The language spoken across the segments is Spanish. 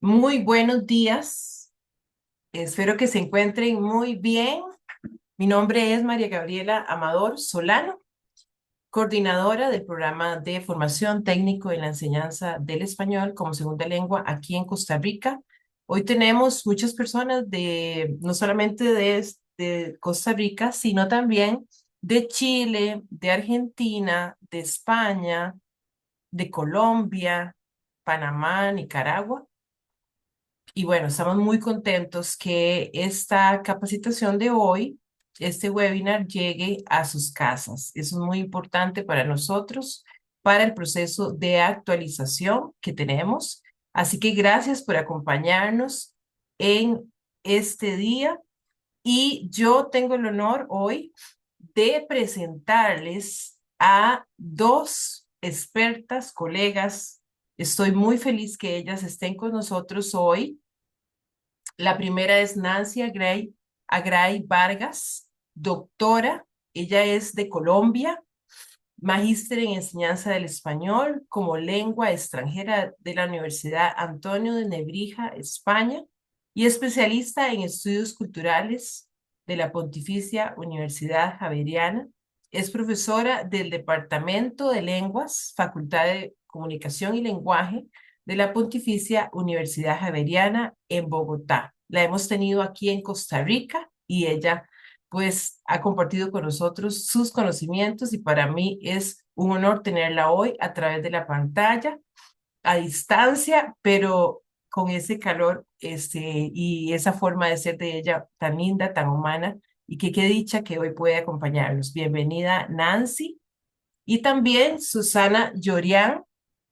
Muy buenos días, espero que se encuentren muy bien. Mi nombre es María Gabriela Amador Solano, coordinadora del programa de formación técnico en la enseñanza del español como segunda lengua aquí en Costa Rica. Hoy tenemos muchas personas no solamente de Costa Rica, sino también de Chile, de Argentina, de España, de Colombia, Panamá, Nicaragua. Y bueno, estamos muy contentos que esta capacitación de hoy, este webinar, llegue a sus casas. Eso es muy importante para nosotros, para el proceso de actualización que tenemos. Así que gracias por acompañarnos en este día. Y yo tengo el honor hoy de presentarles a dos expertas, colegas. Estoy muy feliz que ellas estén con nosotros hoy. La primera es Nancy Agray Vargas, doctora. Ella es de Colombia, magíster en enseñanza del español como lengua extranjera de la Universidad Antonio de Nebrija, España, y especialista en estudios culturales de la Pontificia Universidad Javeriana. Es profesora del Departamento de Lenguas, Facultad de Comunicación y Lenguaje de la Pontificia Universidad Javeriana en Bogotá. La hemos tenido aquí en Costa Rica y ella pues ha compartido con nosotros sus conocimientos y para mí es un honor tenerla hoy a través de la pantalla, a distancia, pero con ese calor y esa forma de ser de ella tan linda, tan humana, y que qué dicha que hoy puede acompañarnos. Bienvenida, Nancy. Y también Susana Llorián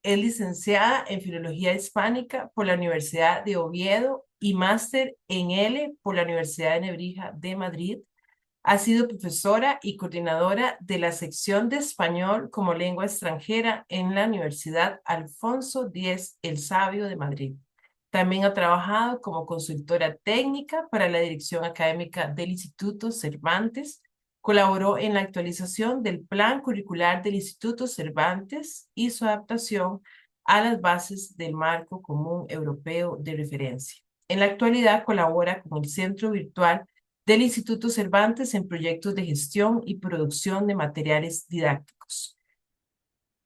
es licenciada en Filología Hispánica por la Universidad de Oviedo y máster en L por la Universidad de Nebrija de Madrid. Ha sido profesora y coordinadora de la sección de español como lengua extranjera en la Universidad Alfonso X el Sabio de Madrid. También ha trabajado como consultora técnica para la dirección académica del Instituto Cervantes. Colaboró en la actualización del plan curricular del Instituto Cervantes y su adaptación a las bases del marco común europeo de referencia. En la actualidad colabora con el Centro Virtual del Instituto Cervantes en proyectos de gestión y producción de materiales didácticos.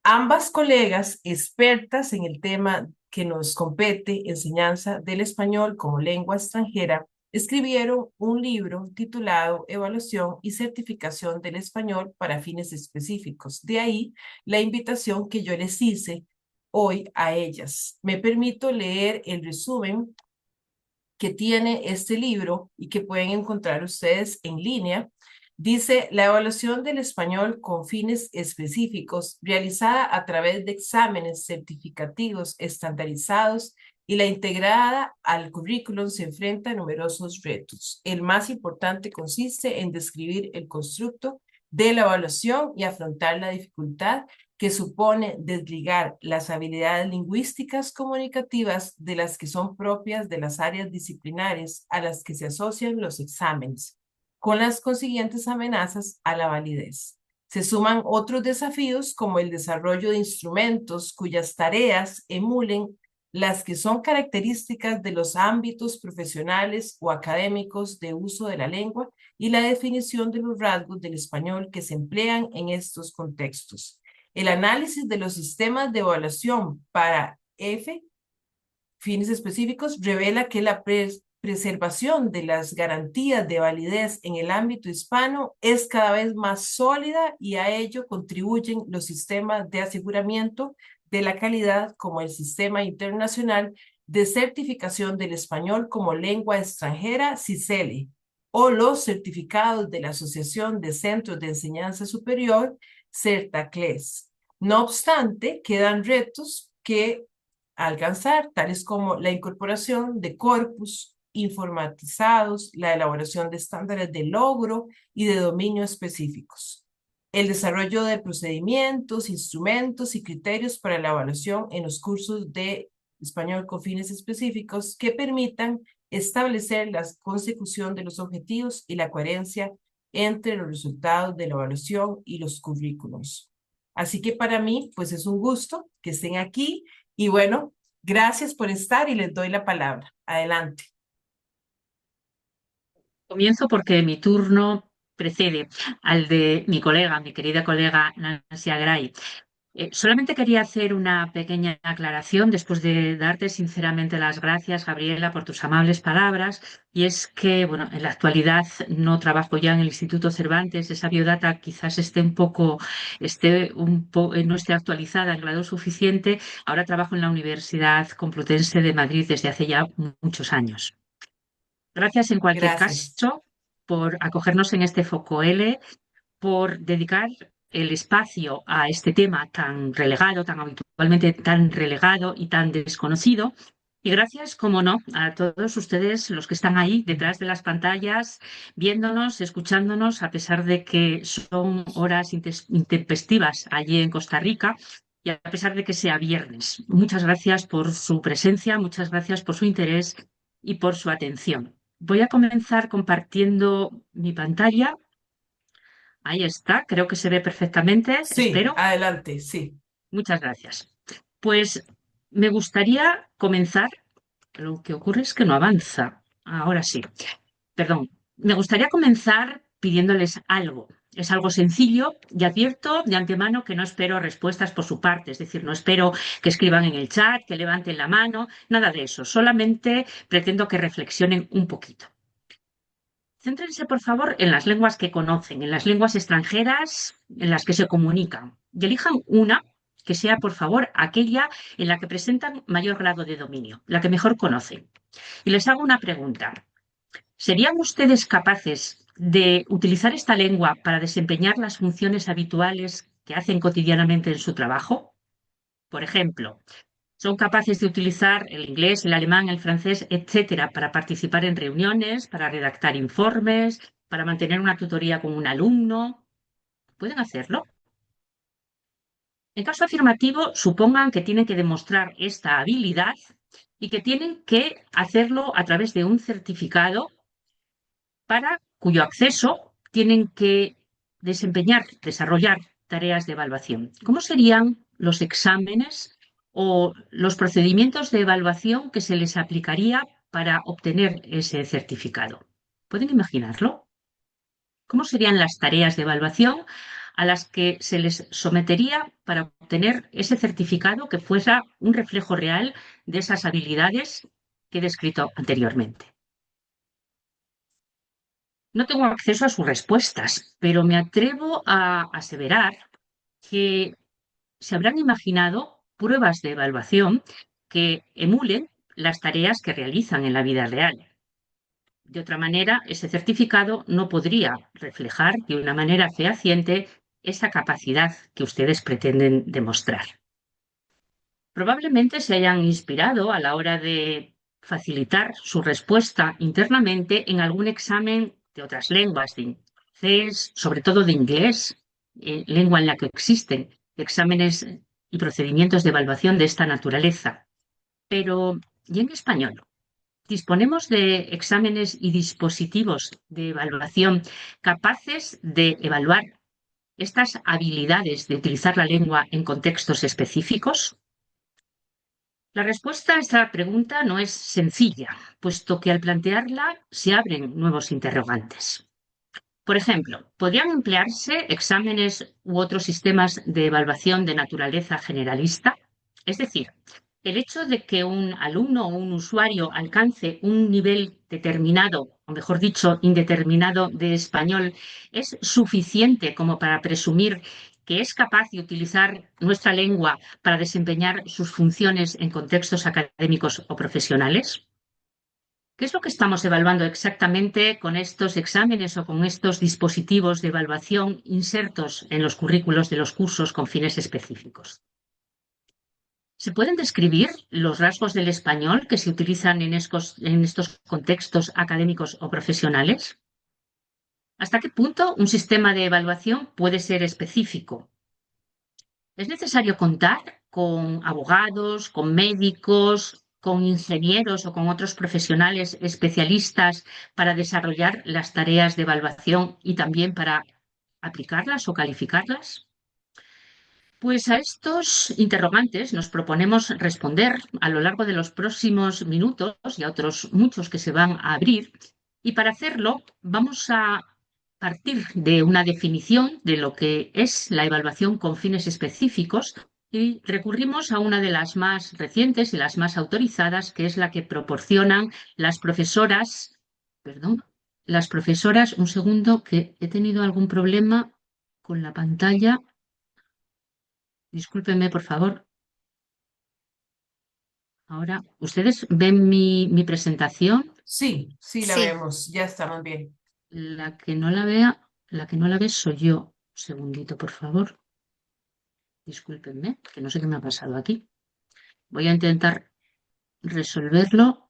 Ambas colegas, expertas en el tema que nos compete, enseñanza del español como lengua extranjera, escribieron un libro titulado Evaluación y certificación del español para fines específicos. De ahí la invitación que yo les hice hoy a ellas. Me permito leer el resumen que tiene este libro y que pueden encontrar ustedes en línea. Dice, la evaluación del español con fines específicos realizada a través de exámenes certificativos estandarizados y la integrada al currículum se enfrenta a numerosos retos. El más importante consiste en describir el constructo de la evaluación y afrontar la dificultad que supone desligar las habilidades lingüísticas comunicativas de las que son propias de las áreas disciplinares a las que se asocian los exámenes, con las consiguientes amenazas a la validez. Se suman otros desafíos como el desarrollo de instrumentos cuyas tareas emulen las que son características de los ámbitos profesionales o académicos de uso de la lengua y la definición de los rasgos del español que se emplean en estos contextos. El análisis de los sistemas de evaluación para fines específicos revela que la preservación de las garantías de validez en el ámbito hispano es cada vez más sólida y a ello contribuyen los sistemas de aseguramiento de la calidad como el Sistema Internacional de Certificación del Español como Lengua Extranjera, CICELE, o los certificados de la Asociación de Centros de Enseñanza Superior, CERTACLES. No obstante, quedan retos que alcanzar, tales como la incorporación de corpus informatizados, la elaboración de estándares de logro y de dominio específicos, el desarrollo de procedimientos, instrumentos y criterios para la evaluación en los cursos de español con fines específicos que permitan establecer la consecución de los objetivos y la coherencia entre los resultados de la evaluación y los currículos. Así que para mí, pues es un gusto que estén aquí y bueno, Gracias por estar y les doy la palabra. Adelante. Comienzo porque mi turno precede al de mi colega, mi querida colega Nancy Agray. Solamente quería hacer una pequeña aclaración después de darte sinceramente las gracias, Gabriela, por tus amables palabras. Y es que, bueno, en la actualidad no trabajo ya en el Instituto Cervantes. Esa biodata quizás no esté actualizada en grado suficiente. Ahora trabajo en la Universidad Complutense de Madrid desde hace ya muchos años. Gracias en cualquier Gracias. caso por acogernos en este Foco L, por dedicar el espacio a este tema tan relegado, tan habitualmente tan relegado y tan desconocido. Y gracias, como no, a todos ustedes, los que están ahí detrás de las pantallas, viéndonos, escuchándonos, a pesar de que son horas intempestivas allí en Costa Rica y a pesar de que sea viernes. Muchas gracias por su presencia, muchas gracias por su interés y por su atención. Voy a comenzar compartiendo mi pantalla. Ahí está, creo que se ve perfectamente, Sí, espero. adelante, sí. Muchas gracias. Pues me gustaría comenzar, lo que ocurre es que no avanza. Ahora sí, perdón. Me gustaría comenzar pidiéndoles algo. Es algo sencillo y advierto de antemano que no espero respuestas por su parte, es decir, no espero que escriban en el chat, que levanten la mano, nada de eso. Solamente pretendo que reflexionen un poquito. Céntrense, por favor, en las lenguas que conocen, en las lenguas extranjeras en las que se comunican, y elijan una que sea, por favor, aquella en la que presentan mayor grado de dominio, la que mejor conocen. Y les hago una pregunta. ¿Serían ustedes capaces de utilizar esta lengua para desempeñar las funciones habituales que hacen cotidianamente en su trabajo? Por ejemplo, son capaces de utilizar el inglés, el alemán, el francés, etcétera, para participar en reuniones, para redactar informes, para mantener una tutoría con un alumno. ¿Pueden hacerlo? En caso afirmativo, supongan que tienen que demostrar esta habilidad y que tienen que hacerlo a través de un certificado para cuyo acceso tienen que desarrollar tareas de evaluación. ¿Cómo serían los exámenes o los procedimientos de evaluación que se les aplicaría para obtener ese certificado? ¿Pueden imaginarlo? ¿Cómo serían las tareas de evaluación a las que se les sometería para obtener ese certificado que fuera un reflejo real de esas habilidades que he descrito anteriormente? No tengo acceso a sus respuestas, pero me atrevo a aseverar que se habrán imaginado pruebas de evaluación que emulen las tareas que realizan en la vida real. De otra manera, ese certificado no podría reflejar de una manera fehaciente esa capacidad que ustedes pretenden demostrar. Probablemente se hayan inspirado a la hora de facilitar su respuesta internamente en algún examen de otras lenguas, de inglés, sobre todo de inglés, lengua en la que existen exámenes y procedimientos de evaluación de esta naturaleza. Pero, ¿y en español? ¿Disponemos de exámenes y dispositivos de evaluación capaces de evaluar estas habilidades de utilizar la lengua en contextos específicos? La respuesta a esta pregunta no es sencilla, puesto que al plantearla se abren nuevos interrogantes. Por ejemplo, ¿podrían emplearse exámenes u otros sistemas de evaluación de naturaleza generalista? Es decir, el hecho de que un alumno o un usuario alcance un nivel determinado, o mejor dicho, indeterminado de español, ¿es suficiente como para presumir que es capaz de utilizar nuestra lengua para desempeñar sus funciones en contextos académicos o profesionales? ¿Qué es lo que estamos evaluando exactamente con estos exámenes o con estos dispositivos de evaluación insertos en los currículos de los cursos con fines específicos? ¿Se pueden describir los rasgos del español que se utilizan en estos contextos académicos o profesionales? ¿Hasta qué punto un sistema de evaluación puede ser específico? ¿Es necesario contar con abogados, con médicos, con ingenieros o con otros profesionales especialistas para desarrollar las tareas de evaluación y también para aplicarlas o calificarlas? Pues a estos interrogantes nos proponemos responder a lo largo de los próximos minutos y a otros muchos que se van a abrir. Y para hacerlo vamos a partir de una definición de lo que es la evaluación con fines específicos y recurrimos a una de las más recientes y las más autorizadas, que es la que proporcionan las profesoras. Perdón, las profesoras, un segundo, que he tenido algún problema con la pantalla. Discúlpenme, por favor. Ahora, ¿ustedes ven mi presentación? Sí, sí la Sí, vemos, ya estamos bien. La que no la vea, la que no la ve soy yo. Un segundito, por favor. Discúlpenme, que no sé qué me ha pasado aquí. Voy a intentar resolverlo.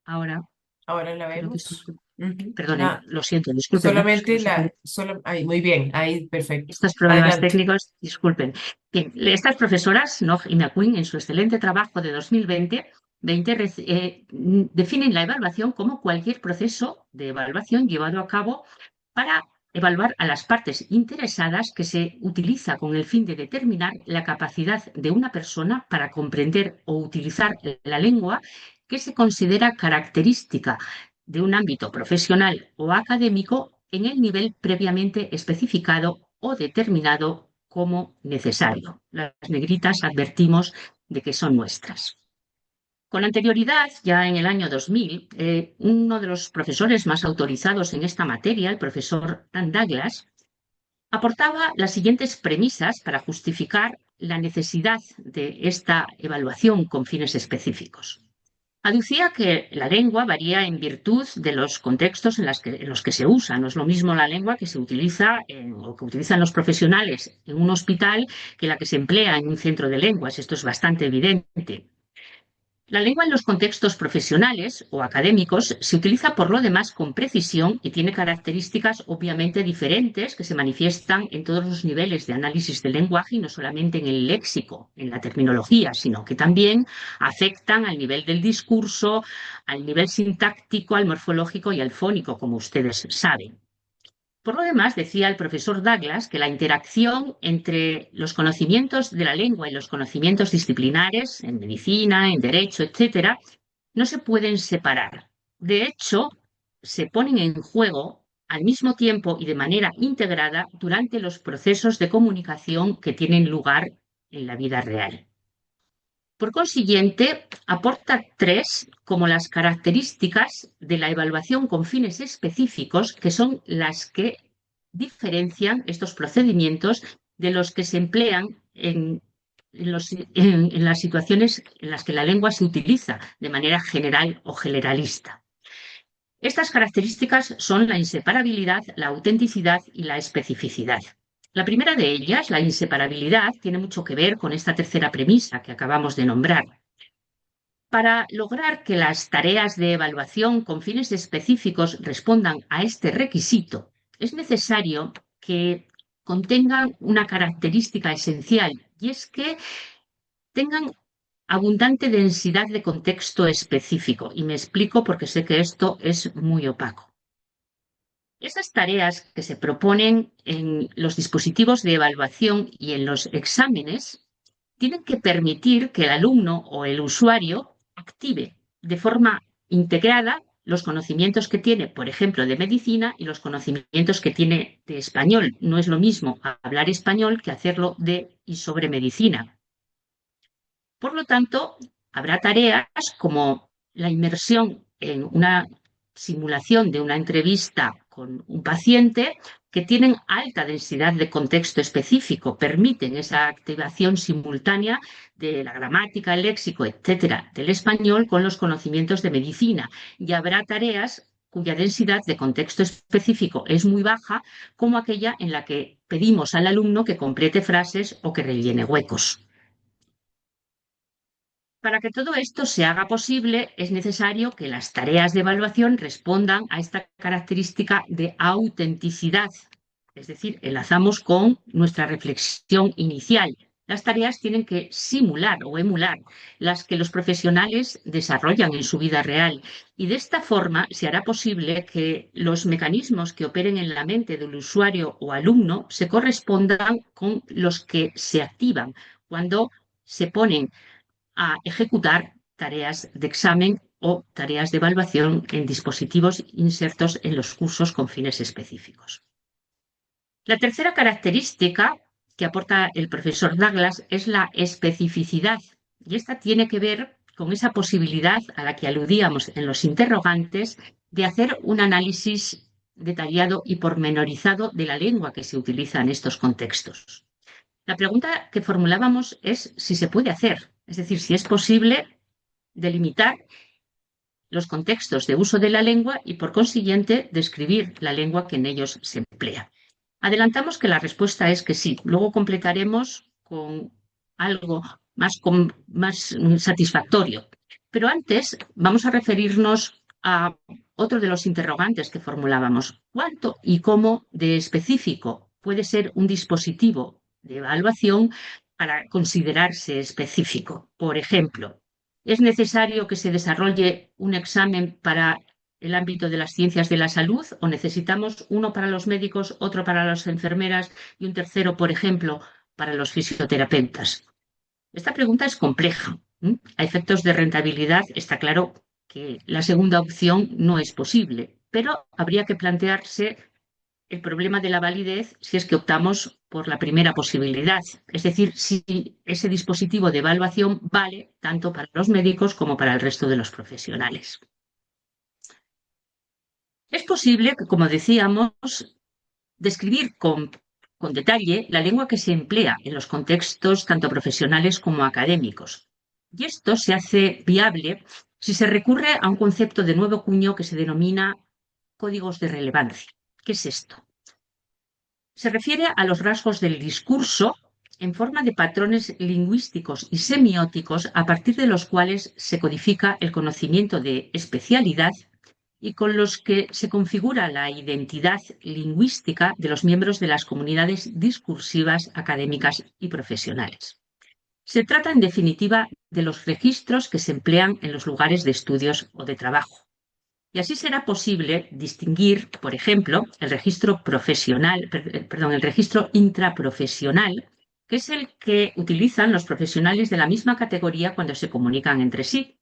Ahora Ahora la creo que estoy. vemos. Ujú. Perdonen, lo siento, discúlpenme, es que Solamente no sé qué. ahí, muy bien, ahí, perfecto. Estos problemas Adelante. técnicos, disculpen. Bien, estas profesoras, Nog y McQueen, en su excelente trabajo de 2020, definen la evaluación como cualquier proceso de evaluación llevado a cabo para evaluar a las partes interesadas, que se utiliza con el fin de determinar la capacidad de una persona para comprender o utilizar la lengua, que se considera característica de un ámbito profesional o académico en el nivel previamente especificado o determinado como necesario. Las negritas advertimos de que son nuestras. Con anterioridad, ya en el año 2000, uno de los profesores más autorizados en esta materia, el profesor Dan Douglas, aportaba las siguientes premisas para justificar la necesidad de esta evaluación con fines específicos. Aducía que la lengua varía en virtud de los contextos en los que se usa. No es lo mismo la lengua que se utiliza o que utilizan los profesionales en un hospital que la que se emplea en un centro de lenguas. Esto es bastante evidente. La lengua en los contextos profesionales o académicos se utiliza por lo demás con precisión y tiene características obviamente diferentes que se manifiestan en todos los niveles de análisis del lenguaje y no solamente en el léxico, en la terminología, sino que también afectan al nivel del discurso, al nivel sintáctico, al morfológico y al fónico, como ustedes saben. Por lo demás, decía el profesor Douglas que la interacción entre los conocimientos de la lengua y los conocimientos disciplinares en medicina, en derecho, etcétera, no se pueden separar. De hecho, se ponen en juego al mismo tiempo y de manera integrada durante los procesos de comunicación que tienen lugar en la vida real. Por consiguiente, aporta tres como las características de la evaluación con fines específicos, que son las que diferencian estos procedimientos de los que se emplean en las situaciones en las que la lengua se utiliza de manera general o generalista. Estas características son la inseparabilidad, la autenticidad y la especificidad. La primera de ellas, la inseparabilidad, tiene mucho que ver con esta tercera premisa que acabamos de nombrar. Para lograr que las tareas de evaluación con fines específicos respondan a este requisito, es necesario que contengan una característica esencial, y es que tengan abundante densidad de contexto específico. Y me explico porque sé que esto es muy opaco. Esas tareas que se proponen en los dispositivos de evaluación y en los exámenes tienen que permitir que el alumno o el usuario active de forma integrada los conocimientos que tiene, por ejemplo, de medicina y los conocimientos que tiene de español. No es lo mismo hablar español que hacerlo de y sobre medicina. Por lo tanto, habrá tareas como la inmersión en una simulación de una entrevista con un paciente que tienen alta densidad de contexto específico, permiten esa activación simultánea de la gramática, el léxico, etcétera, del español con los conocimientos de medicina. Y habrá tareas cuya densidad de contexto específico es muy baja, como aquella en la que pedimos al alumno que complete frases o que rellene huecos. Para que todo esto se haga posible, es necesario que las tareas de evaluación respondan a esta característica de autenticidad. Es decir, enlazamos con nuestra reflexión inicial. Las tareas tienen que simular o emular las que los profesionales desarrollan en su vida real y de esta forma se hará posible que los mecanismos que operen en la mente del usuario o alumno se correspondan con los que se activan cuando se ponen a ejecutar tareas de examen o tareas de evaluación en dispositivos insertos en los cursos con fines específicos. La tercera característica que aporta el profesor Douglas es la especificidad, y esta tiene que ver con esa posibilidad a la que aludíamos en los interrogantes de hacer un análisis detallado y pormenorizado de la lengua que se utiliza en estos contextos. La pregunta que formulábamos es si se puede hacer, es decir, si es posible delimitar los contextos de uso de la lengua y, por consiguiente, describir la lengua que en ellos se emplea. Adelantamos que la respuesta es que sí. Luego completaremos con algo más satisfactorio. Pero antes vamos a referirnos a otro de los interrogantes que formulábamos. ¿Cuánto y cómo de específico puede ser un dispositivo de evaluación para considerarse específico? Por ejemplo, ¿es necesario que se desarrolle un examen para el ámbito de las ciencias de la salud o necesitamos uno para los médicos, otro para las enfermeras y un tercero, por ejemplo, para los fisioterapeutas? Esta pregunta es compleja. A efectos de rentabilidad está claro que la segunda opción no es posible, pero habría que plantearse el problema de la validez si es que optamos por la primera posibilidad, es decir, si ese dispositivo de evaluación vale tanto para los médicos como para el resto de los profesionales. Es posible que, como decíamos, describir con detalle la lengua que se emplea en los contextos tanto profesionales como académicos. Y esto se hace viable si se recurre a un concepto de nuevo cuño que se denomina códigos de relevancia. ¿Qué es esto? Se refiere a los rasgos del discurso en forma de patrones lingüísticos y semióticos a partir de los cuales se codifica el conocimiento de especialidad y con los que se configura la identidad lingüística de los miembros de las comunidades discursivas, académicas y profesionales. Se trata, en definitiva, de los registros que se emplean en los lugares de estudios o de trabajo. Y así será posible distinguir, por ejemplo, el registro profesional, el registro intraprofesional, que es el que utilizan los profesionales de la misma categoría cuando se comunican entre sí.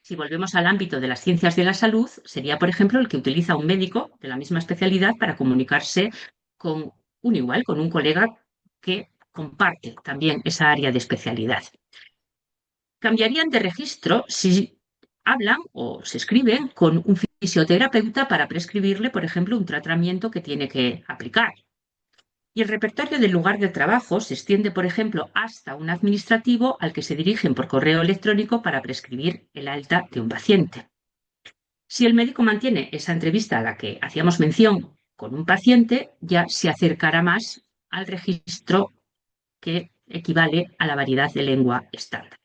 Si volvemos al ámbito de las ciencias de la salud, sería, por ejemplo, el que utiliza un médico de la misma especialidad para comunicarse con un igual, con un colega que comparte también esa área de especialidad. Cambiarían de registro si hablan o se escriben con un fisioterapeuta para prescribirle, por ejemplo, un tratamiento que tiene que aplicar. Y el repertorio del lugar de trabajo se extiende, por ejemplo, hasta un administrativo al que se dirigen por correo electrónico para prescribir el alta de un paciente. Si el médico mantiene esa entrevista a la que hacíamos mención con un paciente, ya se acercará más al registro que equivale a la variedad de lengua estándar.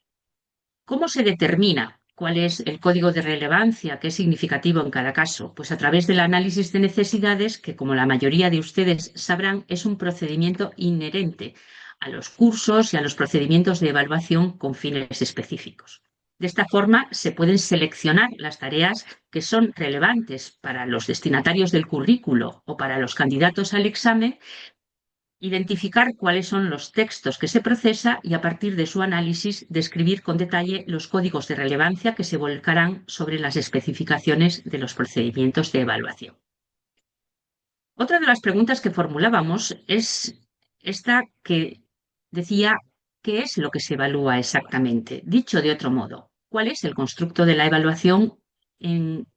¿Cómo se determina cuál es el código de relevancia que es significativo en cada caso? Pues a través del análisis de necesidades, que como la mayoría de ustedes sabrán, es un procedimiento inherente a los cursos y a los procedimientos de evaluación con fines específicos. De esta forma, se pueden seleccionar las tareas que son relevantes para los destinatarios del currículo o para los candidatos al examen, identificar cuáles son los textos que se procesa y a partir de su análisis describir con detalle los códigos de relevancia que se volcarán sobre las especificaciones de los procedimientos de evaluación. Otra de las preguntas que formulábamos es esta que decía ¿qué es lo que se evalúa exactamente? Dicho de otro modo, ¿cuál es el constructo de la evaluación en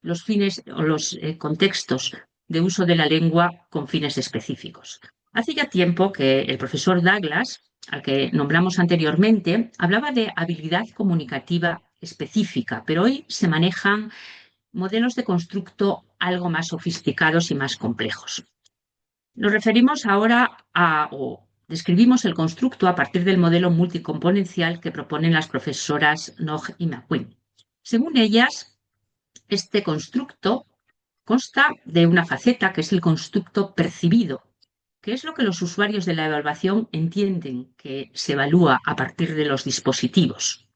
los fines o los contextos de uso de la lengua con fines específicos? Hace ya tiempo que el profesor Douglas, al que nombramos anteriormente, hablaba de habilidad comunicativa específica, pero hoy se manejan modelos de constructo algo más sofisticados y más complejos. Nos referimos ahora o describimos el constructo a partir del modelo multicomponencial que proponen las profesoras Nog y McQueen. Según ellas, este constructo consta de una faceta que es el constructo percibido, ¿Qué es lo que los usuarios de la evaluación entienden que se evalúa a partir de los dispositivos?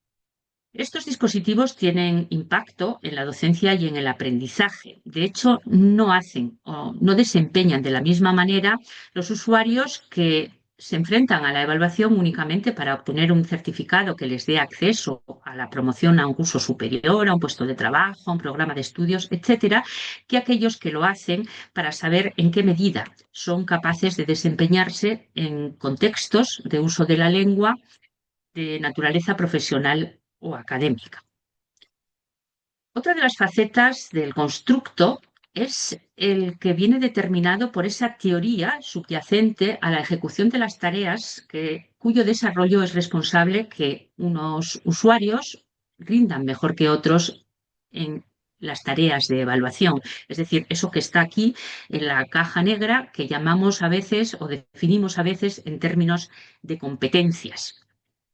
Estos dispositivos tienen impacto en la docencia y en el aprendizaje. De hecho, no hacen o no desempeñan de la misma manera los usuarios que se enfrentan a la evaluación únicamente para obtener un certificado que les dé acceso a la promoción a un curso superior, a un puesto de trabajo, a un programa de estudios, etcétera, que aquellos que lo hacen para saber en qué medida son capaces de desempeñarse en contextos de uso de la lengua de naturaleza profesional o académica. Otra de las facetas del constructo es el que viene determinado por esa teoría subyacente a la ejecución de las tareas cuyo desarrollo es responsable que unos usuarios rindan mejor que otros en las tareas de evaluación. Es decir, eso que está aquí en la caja negra que llamamos a veces o definimos a veces en términos de competencias.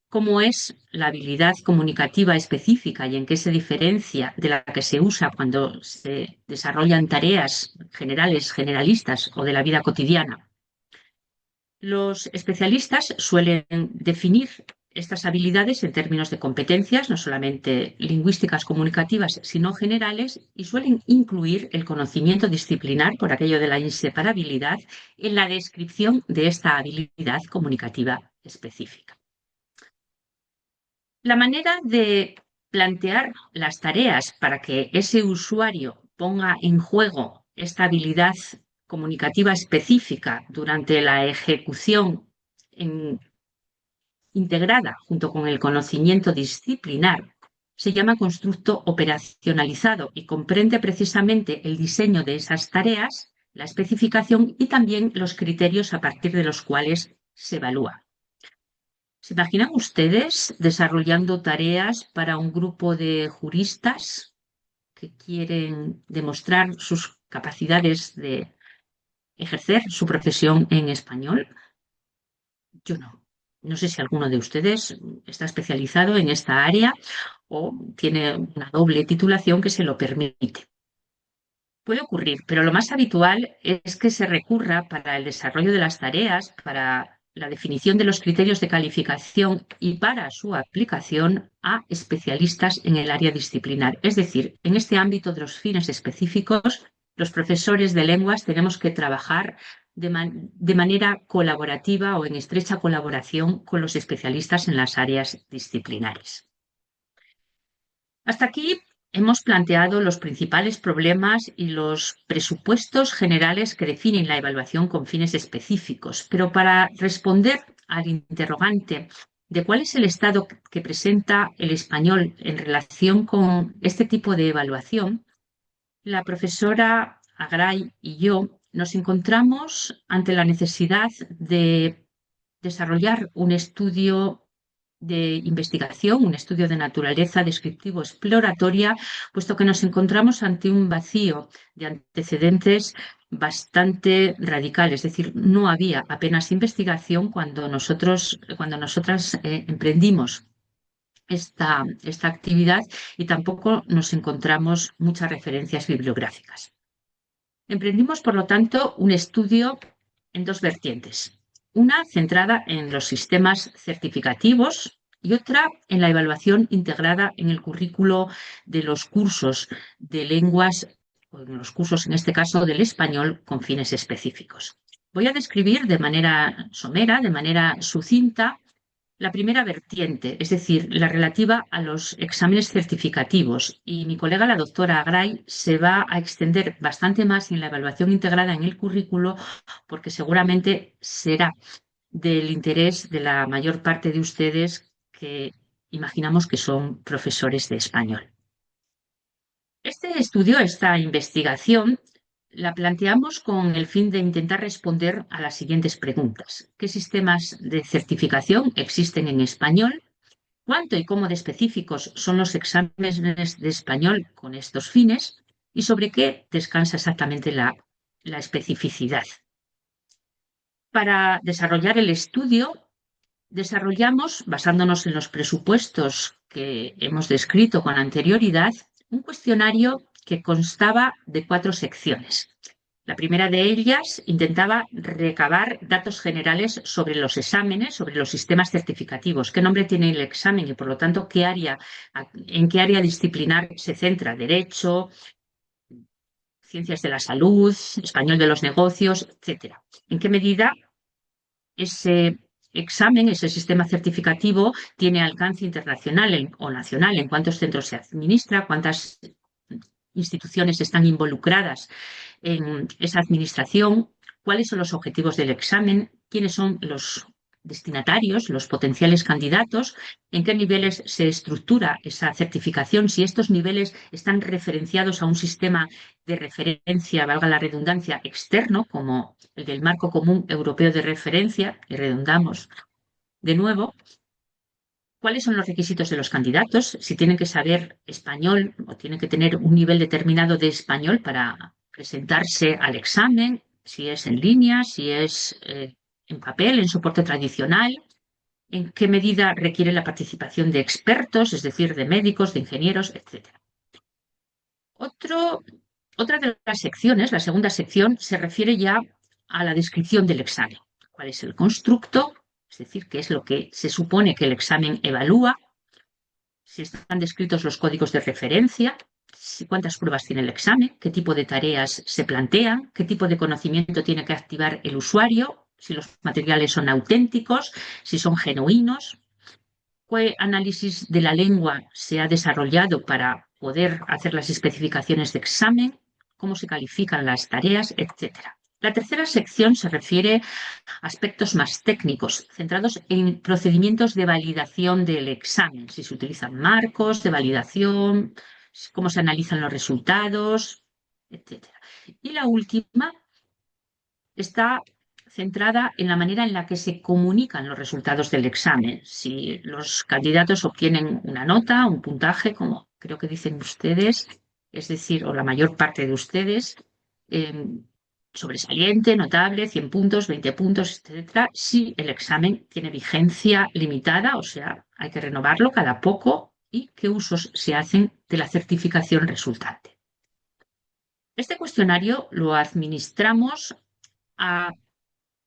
¿Cómo es la habilidad comunicativa específica y en qué se diferencia de la que se usa cuando se desarrollan tareas generales, generalistas o de la vida cotidiana? Los especialistas suelen definir estas habilidades en términos de competencias, no solamente lingüísticas comunicativas, sino generales, y suelen incluir el conocimiento disciplinar, por aquello de la inseparabilidad, en la descripción de esta habilidad comunicativa específica. La manera de plantear las tareas para que ese usuario ponga en juego esta habilidad comunicativa específica durante la ejecución integrada junto con el conocimiento disciplinar se llama constructo operacionalizado y comprende precisamente el diseño de esas tareas, la especificación y también los criterios a partir de los cuales se evalúa. ¿Se imaginan ustedes desarrollando tareas para un grupo de juristas que quieren demostrar sus capacidades de ejercer su profesión en español? Yo no. No sé si alguno de ustedes está especializado en esta área o tiene una doble titulación que se lo permite. Puede ocurrir, pero lo más habitual es que se recurra para el desarrollo de las tareas, para la definición de los criterios de calificación y para su aplicación a especialistas en el área disciplinar. Es decir, en este ámbito de los fines específicos, los profesores de lenguas tenemos que trabajar de manera colaborativa o en estrecha colaboración con los especialistas en las áreas disciplinares. Hasta aquí hemos planteado los principales problemas y los presupuestos generales que definen la evaluación con fines específicos, pero para responder al interrogante de cuál es el estado que presenta el español en relación con este tipo de evaluación, la profesora Agray y yo nos encontramos ante la necesidad de desarrollar un estudio de investigación, un estudio de naturaleza descriptivo exploratoria, puesto que nos encontramos ante un vacío de antecedentes bastante radical, es decir, no había apenas investigación cuando nosotras emprendimos esta actividad y tampoco nos encontramos muchas referencias bibliográficas. Emprendimos, por lo tanto, un estudio en dos vertientes. Una centrada en los sistemas certificativos y otra en la evaluación integrada en el currículo de los cursos de lenguas, o en los cursos, en este caso, del español con fines específicos. Voy a describir de manera somera, de manera sucinta, la primera vertiente, es decir, la relativa a los exámenes certificativos. Y mi colega, la doctora Agray, se va a extender bastante más en la evaluación integrada en el currículo, porque seguramente será del interés de la mayor parte de ustedes que imaginamos que son profesores de español. Este estudio, esta investigación, la planteamos con el fin de intentar responder a las siguientes preguntas. ¿Qué sistemas de certificación existen en español? ¿Cuánto y cómo de específicos son los exámenes de español con estos fines? ¿Y sobre qué descansa exactamente la especificidad? Para desarrollar el estudio, desarrollamos, basándonos en los presupuestos que hemos descrito con anterioridad, un cuestionario que constaba de 4 secciones. La primera de ellas intentaba recabar datos generales sobre los exámenes, sobre los sistemas certificativos, qué nombre tiene el examen y, por lo tanto, en qué área disciplinar se centra, derecho, ciencias de la salud, español de los negocios, etcétera. En qué medida ese examen, ese sistema certificativo, tiene alcance internacional o nacional, en cuántos centros se administra, cuántas instituciones están involucradas en esa administración, cuáles son los objetivos del examen, quiénes son los destinatarios, los potenciales candidatos, en qué niveles se estructura esa certificación, si estos niveles están referenciados a un sistema de referencia, valga la redundancia, externo, como el del Marco Común Europeo de Referencia, y redundamos de nuevo, cuáles son los requisitos de los candidatos, si tienen que saber español o tienen que tener un nivel determinado de español para presentarse al examen, si es en línea, si es en papel, en soporte tradicional, en qué medida requiere la participación de expertos, es decir, de médicos, de ingenieros, etcétera. Otra de las secciones, la segunda sección, se refiere ya a la descripción del examen. ¿Cuál es el constructo? Es decir, qué es lo que se supone que el examen evalúa, si están descritos los códigos de referencia, cuántas pruebas tiene el examen, qué tipo de tareas se plantean, qué tipo de conocimiento tiene que activar el usuario, si los materiales son auténticos, si son genuinos, qué análisis de la lengua se ha desarrollado para poder hacer las especificaciones de examen, cómo se califican las tareas, etcétera. La tercera sección se refiere aspectos más técnicos, centrados en procedimientos de validación del examen, si se utilizan marcos de validación, cómo se analizan los resultados, etcétera. Y la última está centrada en la manera en la que se comunican los resultados del examen. Si los candidatos obtienen una nota, un puntaje, como creo que dicen ustedes, es decir, o la mayor parte de ustedes, eh, sobresaliente, notable, 100 puntos, 20 puntos, etcétera, si el examen tiene vigencia limitada, o sea, hay que renovarlo cada poco, y qué usos se hacen de la certificación resultante. Este cuestionario lo administramos a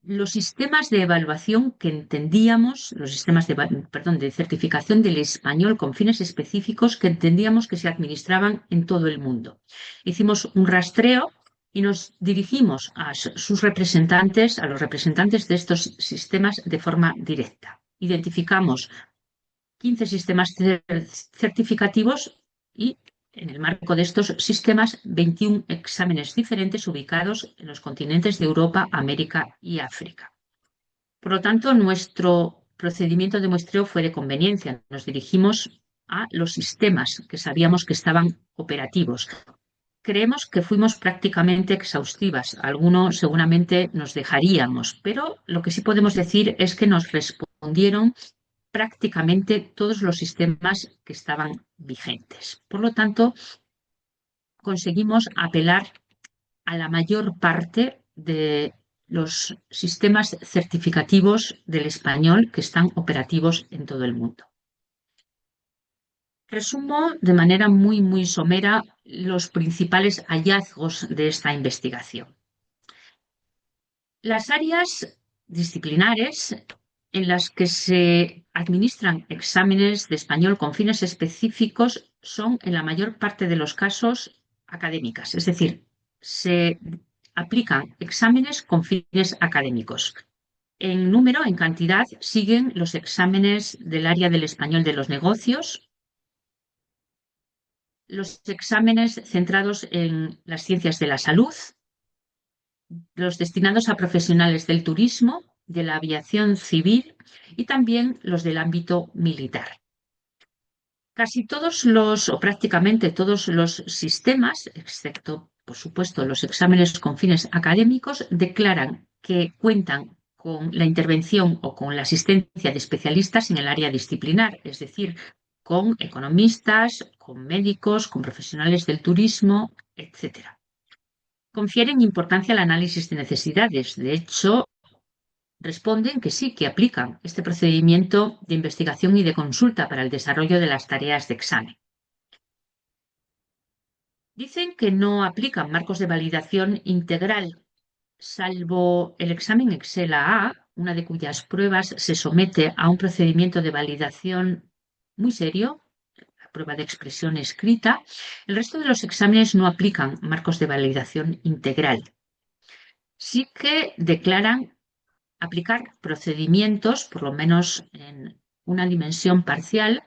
los sistemas de evaluación que entendíamos, los sistemas de certificación del español con fines específicos que entendíamos que se administraban en todo el mundo. Hicimos un rastreo y nos dirigimos a sus representantes, a los representantes de estos sistemas de forma directa. Identificamos 15 sistemas certificativos y en el marco de estos sistemas, 21 exámenes diferentes ubicados en los continentes de Europa, América y África. Por lo tanto, nuestro procedimiento de muestreo fue de conveniencia. Nos dirigimos a los sistemas que sabíamos que estaban operativos. Creemos que fuimos prácticamente exhaustivas. Algunos seguramente nos dejaríamos, pero lo que sí podemos decir es que nos respondieron prácticamente todos los sistemas que estaban vigentes. Por lo tanto, conseguimos apelar a la mayor parte de los sistemas certificativos del español que están operativos en todo el mundo. Resumo de manera muy somera los principales hallazgos de esta investigación. Las áreas disciplinares en las que se administran exámenes de español con fines específicos son, en la mayor parte de los casos, académicas, es decir, se aplican exámenes con fines académicos. En número, en cantidad, siguen los exámenes del área del español de los negocios, los exámenes centrados en las ciencias de la salud, los destinados a profesionales del turismo, de la aviación civil y también los del ámbito militar. Casi todos o prácticamente todos los sistemas, excepto, por supuesto, los exámenes con fines académicos, declaran que cuentan con la intervención o con la asistencia de especialistas en el área disciplinar, es decir, con economistas, con médicos, con profesionales del turismo, etcétera. Confieren importancia al análisis de necesidades. De hecho, responden que sí, que aplican este procedimiento de investigación y de consulta para el desarrollo de las tareas de examen. Dicen que no aplican marcos de validación integral, salvo el examen Excel A, una de cuyas pruebas se somete a un procedimiento de validación muy serio, la prueba de expresión escrita. El resto de los exámenes no aplican marcos de validación integral. Sí que declaran aplicar procedimientos, por lo menos en una dimensión parcial,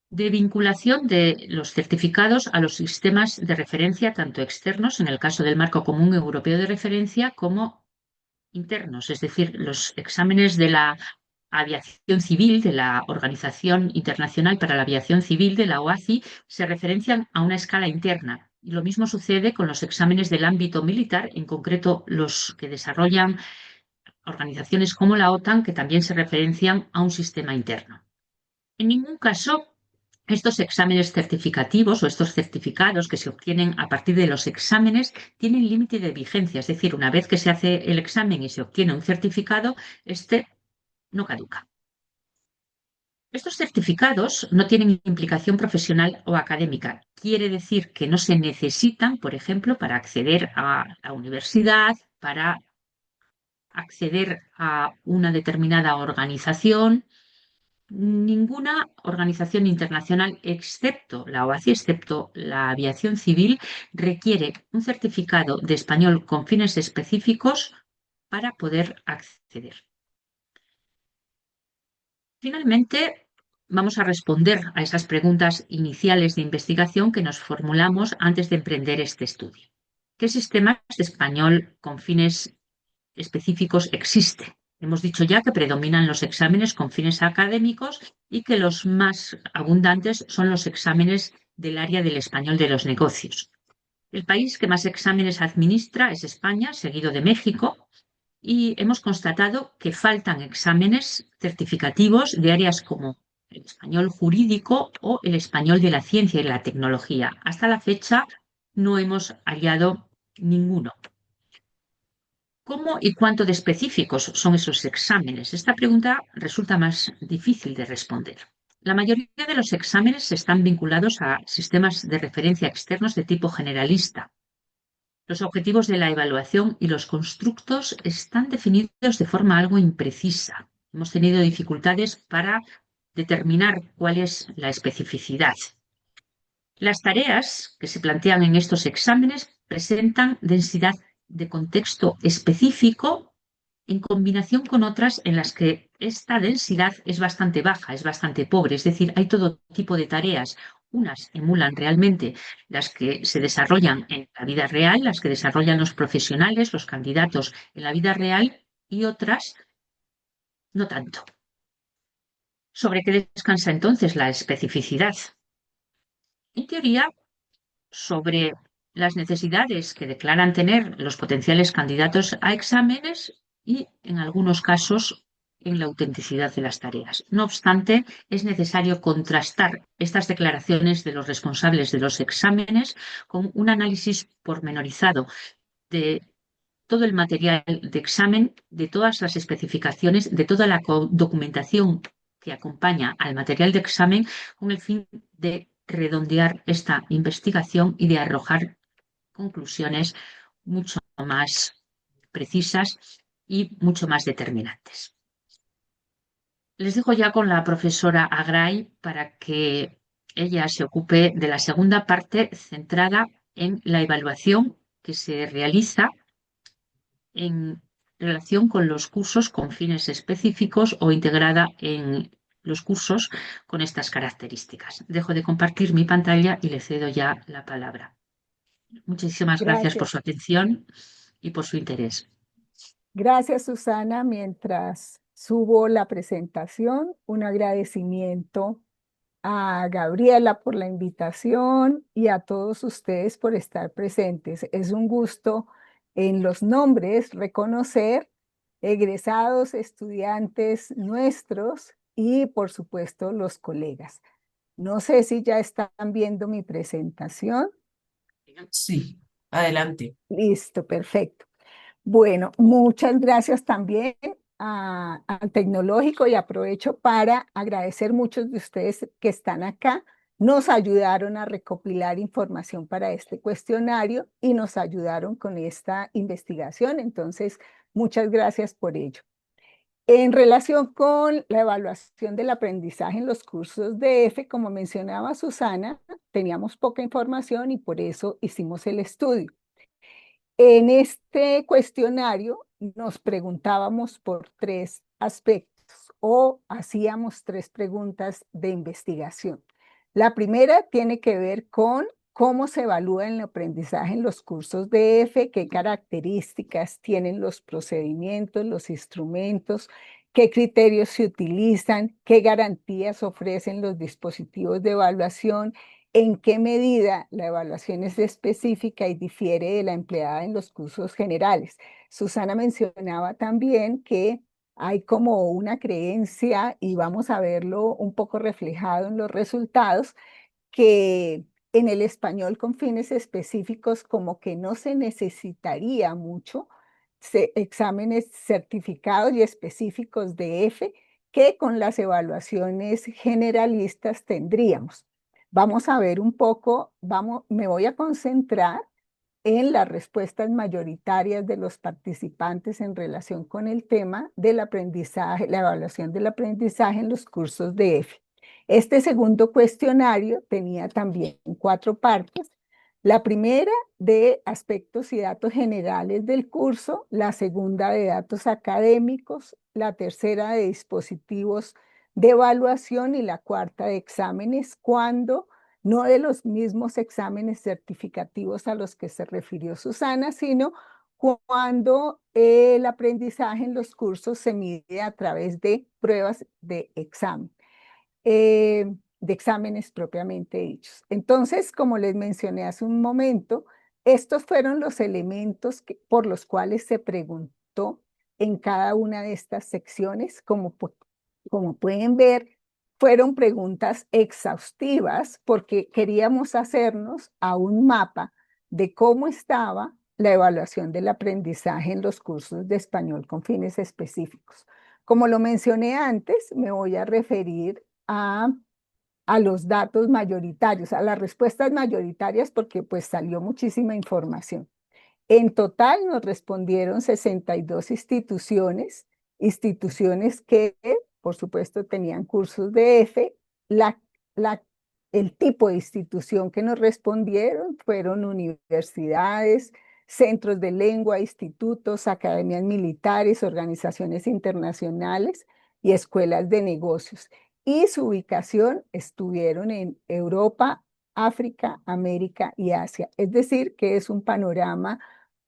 de vinculación de los certificados a los sistemas de referencia, tanto externos, en el caso del Marco Común Europeo de Referencia, como internos, es decir, los exámenes de la aviación civil, de la Organización Internacional para la Aviación Civil, de la OACI, se referencian a una escala interna. Y lo mismo sucede con los exámenes del ámbito militar, en concreto los que desarrollan organizaciones como la OTAN, que también se referencian a un sistema interno. En ningún caso, estos exámenes certificativos o estos certificados que se obtienen a partir de los exámenes tienen límite de vigencia, es decir, una vez que se hace el examen y se obtiene un certificado, este no caduca. Estos certificados no tienen implicación profesional o académica. Quiere decir que no se necesitan, por ejemplo, para acceder a la universidad, para acceder a una determinada organización. Ninguna organización internacional, excepto la OACI, excepto la aviación civil, requiere un certificado de español con fines específicos para poder acceder. Finalmente, vamos a responder a esas preguntas iniciales de investigación que nos formulamos antes de emprender este estudio. ¿Qué sistemas de español con fines específicos existen? Hemos dicho ya que predominan los exámenes con fines académicos y que los más abundantes son los exámenes del área del español de los negocios. El país que más exámenes administra es España, seguido de México, y hemos constatado que faltan exámenes certificativos de áreas como el español jurídico o el español de la ciencia y la tecnología. Hasta la fecha no hemos hallado ninguno. ¿Cómo y cuánto de específicos son esos exámenes? Esta pregunta resulta más difícil de responder. La mayoría de los exámenes están vinculados a sistemas de referencia externos de tipo generalista. Los objetivos de la evaluación y los constructos están definidos de forma algo imprecisa. Hemos tenido dificultades para determinar cuál es la especificidad. Las tareas que se plantean en estos exámenes presentan densidad de contexto específico en combinación con otras en las que esta densidad es bastante baja, es bastante pobre. Es decir, hay todo tipo de tareas. Unas emulan realmente las que se desarrollan en la vida real, las que desarrollan los profesionales, los candidatos en la vida real, y otras no tanto. ¿Sobre qué descansa entonces la especificidad? En teoría, sobre las necesidades que declaran tener los potenciales candidatos a exámenes y, en algunos casos, en la autenticidad de las tareas. No obstante, es necesario contrastar estas declaraciones de los responsables de los exámenes con un análisis pormenorizado de todo el material de examen, de todas las especificaciones, de toda la documentación que acompaña al material de examen, con el fin de redondear esta investigación y de arrojar conclusiones mucho más precisas y mucho más determinantes. Les dejo ya con la profesora Agray para que ella se ocupe de la segunda parte centrada en la evaluación que se realiza en relación con los cursos con fines específicos o integrada en los cursos con estas características. Dejo de compartir mi pantalla y le cedo ya la palabra. Muchísimas gracias por su Gracias. atención y por su interés. Gracias, Susana. Mientras subo la presentación, un agradecimiento a Gabriela por la invitación y a todos ustedes por estar presentes. Es un gusto en los nombres reconocer egresados, estudiantes nuestros y, por supuesto, los colegas. No sé si ya están viendo mi presentación. Sí, adelante. Listo, perfecto. Bueno, muchas gracias también al Tecnológico y aprovecho para agradecer muchos de ustedes que están acá nos ayudaron a recopilar información para este cuestionario y nos ayudaron con esta investigación. Entonces, muchas gracias por ello. En relación con la evaluación del aprendizaje en los cursos de EFE, como mencionaba Susana, teníamos poca información y por eso hicimos el estudio. En este cuestionario nos preguntábamos por 3 aspectos o hacíamos 3 preguntas de investigación. La primera tiene que ver con cómo se evalúa el aprendizaje en los cursos de EFE, qué características tienen los procedimientos, los instrumentos, qué criterios se utilizan, qué garantías ofrecen los dispositivos de evaluación, en qué medida la evaluación es específica y difiere de la empleada en los cursos generales. Susana mencionaba también que hay como una creencia, y vamos a verlo un poco reflejado en los resultados, que en el español con fines específicos como que no se necesitaría mucho exámenes certificados y específicos de EFE que con las evaluaciones generalistas tendríamos. Vamos a ver un poco, me voy a concentrar en las respuestas mayoritarias de los participantes en relación con el tema del aprendizaje, la evaluación del aprendizaje en los cursos de EFE. Este segundo cuestionario tenía también 4 partes. La primera de aspectos y datos generales del curso, la segunda de datos académicos, la tercera de dispositivos de evaluación y la cuarta de exámenes, cuando no de los mismos exámenes certificativos a los que se refirió Susana, sino cuando el aprendizaje en los cursos se mide a través de pruebas de examen, de exámenes propiamente dichos. Entonces, como les mencioné hace un momento, estos fueron los elementos por los cuales se preguntó en cada una de estas secciones. Como pueden ver, fueron preguntas exhaustivas porque queríamos hacernos a un mapa de cómo estaba la evaluación del aprendizaje en los cursos de español con fines específicos. Como lo mencioné antes, me voy a referir a los datos mayoritarios, a las respuestas mayoritarias, porque pues salió muchísima información. En total nos respondieron 62 instituciones que, por supuesto, tenían cursos de EFE. El tipo de institución que nos respondieron fueron universidades, centros de lengua, institutos, academias militares, organizaciones internacionales y escuelas de negocios. Y su ubicación estuvieron en Europa, África, América y Asia. Es decir, que es un panorama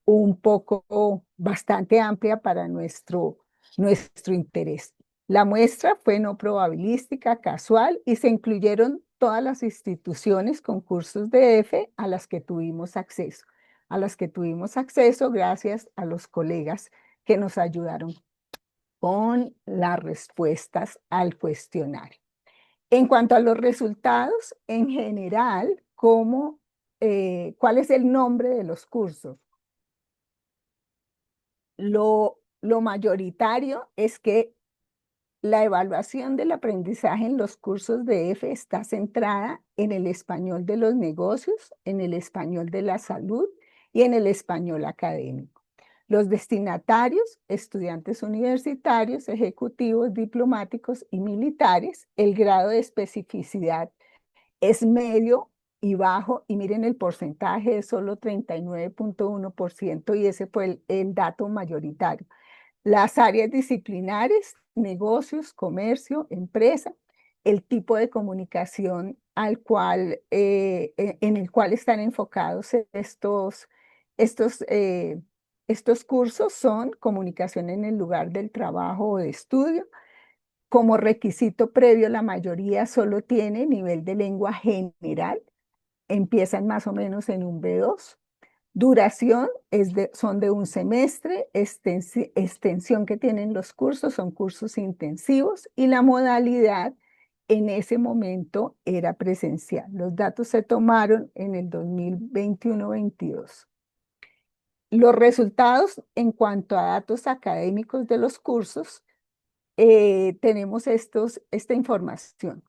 un poco bastante amplia para nuestro interés. La muestra fue no probabilística, casual, y se incluyeron todas las instituciones con cursos de EFE a las que tuvimos acceso gracias a los colegas que nos ayudaron con las respuestas al cuestionario. En cuanto a los resultados, en general, ¿cuál es el nombre de los cursos? Lo mayoritario es que la evaluación del aprendizaje en los cursos de EFE está centrada en el español de los negocios, en el español de la salud y en el español académico. Los destinatarios, estudiantes universitarios, ejecutivos, diplomáticos y militares, el grado de especificidad es medio y bajo, y miren el porcentaje es solo 39.1% y ese fue el dato mayoritario. Las áreas disciplinares, negocios, comercio, empresa, el tipo de comunicación en el cual están enfocados estos cursos son comunicación en el lugar del trabajo o de estudio. Como requisito previo, la mayoría solo tiene nivel de lengua general, empiezan más o menos en un B2. Duración son de un semestre, extensión que tienen los cursos son cursos intensivos y la modalidad en ese momento era presencial. Los datos se tomaron en el 2021-22. Los resultados en cuanto a datos académicos de los cursos, tenemos esta información.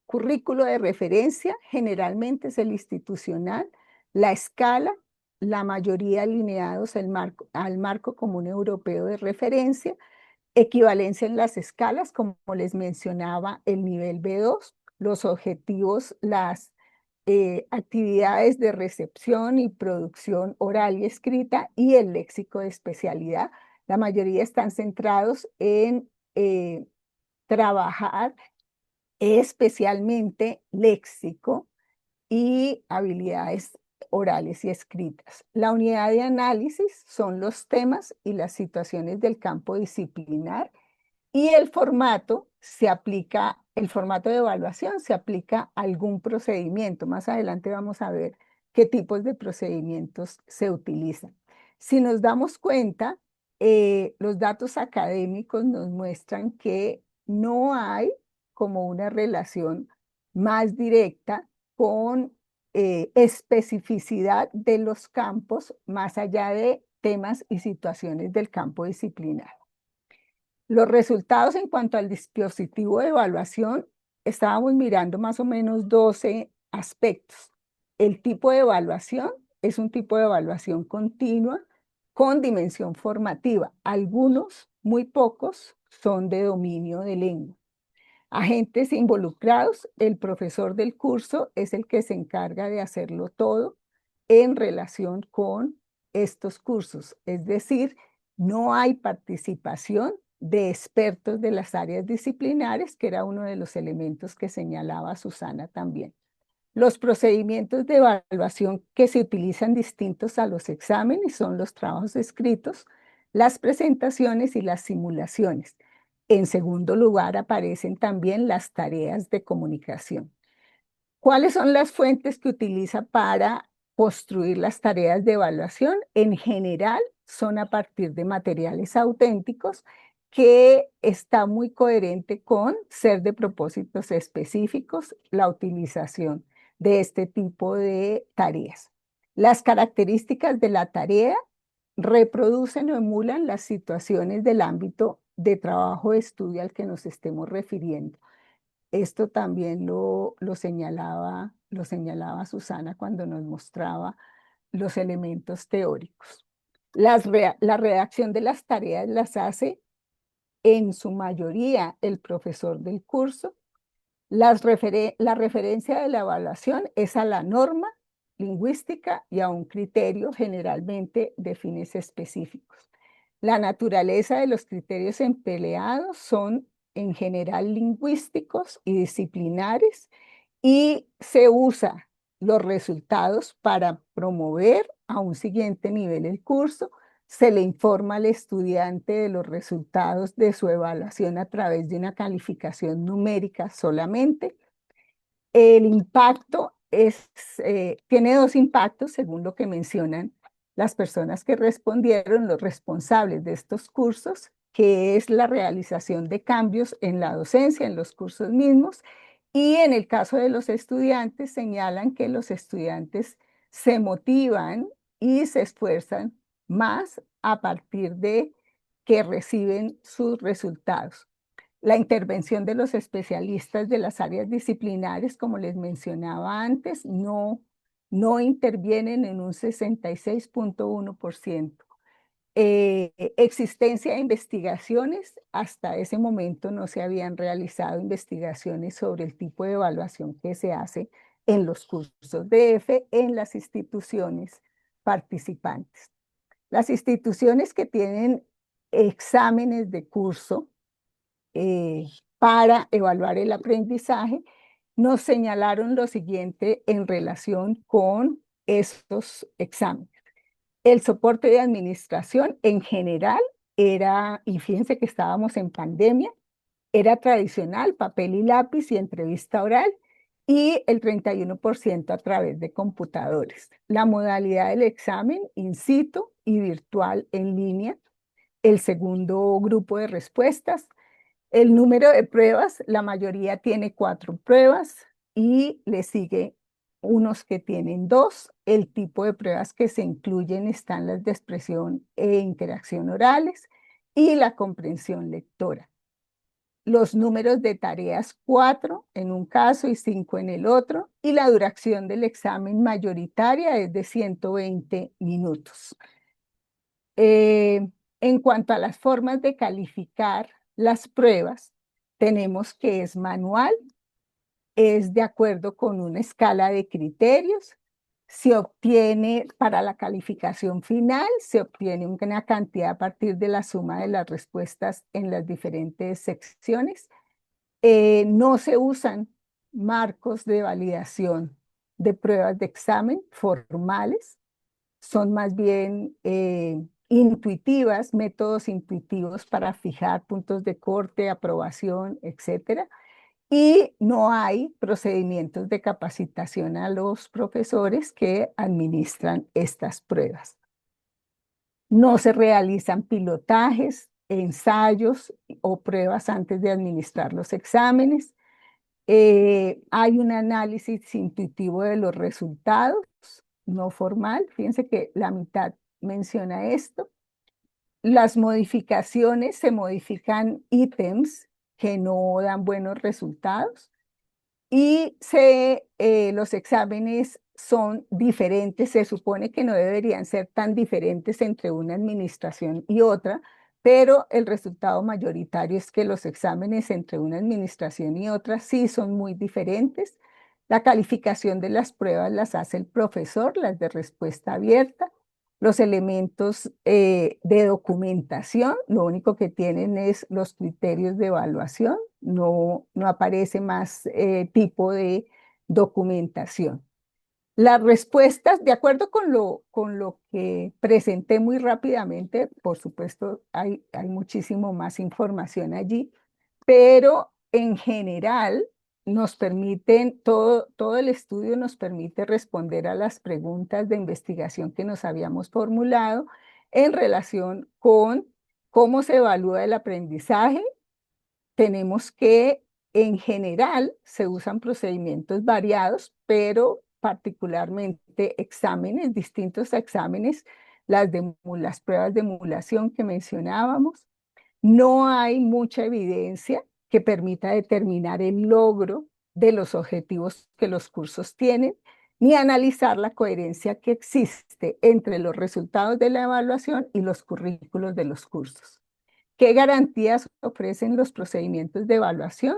currículo de referencia generalmente es el institucional, la escala, la mayoría alineados al marco común europeo de referencia, equivalencia en las escalas, como les mencionaba, el nivel B2, los objetivos, las actividades de recepción y producción oral y escrita y el léxico de especialidad. La mayoría están centrados en trabajar especialmente léxico y habilidades orales y escritas. La unidad de análisis son los temas y las situaciones del campo disciplinar y el formato de evaluación se aplica a algún procedimiento. Más adelante vamos a ver qué tipos de procedimientos se utilizan. Si nos damos cuenta, los datos académicos nos muestran que no hay como una relación más directa con especificidad de los campos más allá de temas y situaciones del campo disciplinar. Los resultados en cuanto al dispositivo de evaluación, estábamos mirando más o menos 12 aspectos. El tipo de evaluación es un tipo de evaluación continua con dimensión formativa. Algunos, muy pocos, son de dominio de lengua. Agentes involucrados, el profesor del curso es el que se encarga de hacerlo todo en relación con estos cursos. Es decir, no hay participación de expertos de las áreas disciplinares, que era uno de los elementos que señalaba Susana también. Los procedimientos de evaluación que se utilizan distintos a los exámenes son los trabajos escritos, las presentaciones y las simulaciones. En segundo lugar, aparecen también las tareas de comunicación. ¿Cuáles son las fuentes que utiliza para construir las tareas de evaluación? En general, son a partir de materiales auténticos que está muy coherente con ser de propósitos específicos la utilización de este tipo de tareas. Las características de la tarea reproducen o emulan las situaciones del ámbito de trabajo o estudio al que nos estemos refiriendo. Esto también lo señalaba Susana cuando nos mostraba los elementos teóricos. La redacción de las tareas las hace en su mayoría el profesor del curso. La referencia de la evaluación es a la norma lingüística y a un criterio generalmente de fines específicos. La naturaleza de los criterios empleados son en general lingüísticos y disciplinares y se usa los resultados para promover a un siguiente nivel el curso. Se le informa al estudiante de los resultados de su evaluación a través de una calificación numérica solamente. El impacto tiene dos impactos, según lo que mencionan las personas que respondieron, los responsables de estos cursos, que es la realización de cambios en la docencia, en los cursos mismos, y en el caso de los estudiantes, señalan que los estudiantes se motivan y se esfuerzan más a partir de que reciben sus resultados. La intervención de los especialistas de las áreas disciplinares, como les mencionaba antes, no intervienen en un 66.1%. Existencia de investigaciones, hasta ese momento no se habían realizado investigaciones sobre el tipo de evaluación que se hace en los cursos de EFE en las instituciones participantes. Las instituciones que tienen exámenes de curso para evaluar el aprendizaje, nos señalaron lo siguiente en relación con estos exámenes. El soporte de administración en general era, y fíjense que estábamos en pandemia, era tradicional, papel y lápiz y entrevista oral, y el 31% a través de computadores. La modalidad del examen in situ y virtual en línea. El segundo grupo de respuestas. El número de pruebas, la mayoría tiene 4 pruebas y le sigue unos que tienen 2. El tipo de pruebas que se incluyen están las de expresión e interacción orales y la comprensión lectora. los números de tareas 4 en un caso y 5 en el otro, y la duración del examen mayoritaria es de 120 minutos. En cuanto a las formas de calificar las pruebas, tenemos que es manual, es de acuerdo con una escala de criterios. Se obtiene para la calificación final, se obtiene una cantidad a partir de la suma de las respuestas en las diferentes secciones. No se usan marcos de validación de pruebas de examen formales, son más bien intuitivas, métodos intuitivos para fijar puntos de corte, aprobación, etcétera. Y no hay procedimientos de capacitación a los profesores que administran estas pruebas. No se realizan pilotajes, ensayos o pruebas antes de administrar los exámenes. Hay un análisis intuitivo de los resultados, no formal. Fíjense que la mitad menciona esto. Las modificaciones, se modifican ítems que no dan buenos resultados. Y los exámenes son diferentes, se supone que no deberían ser tan diferentes entre una administración y otra, pero el resultado mayoritario es que los exámenes entre una administración y otra sí son muy diferentes. La calificación de las pruebas las hace el profesor, las de respuesta abierta. Los elementos de documentación, lo único que tienen es los criterios de evaluación, no aparece más tipo de documentación. Las respuestas, de acuerdo con lo que presenté muy rápidamente, por supuesto hay muchísimo más información allí, pero en general nos permiten, todo el estudio nos permite responder a las preguntas de investigación que nos habíamos formulado en relación con cómo se evalúa el aprendizaje. Tenemos que, en general, se usan procedimientos variados, pero particularmente exámenes, distintos exámenes, las pruebas de emulación que mencionábamos. No hay mucha evidencia que permita determinar el logro de los objetivos que los cursos tienen, ni analizar la coherencia que existe entre los resultados de la evaluación y los currículos de los cursos. ¿Qué garantías ofrecen los procedimientos de evaluación?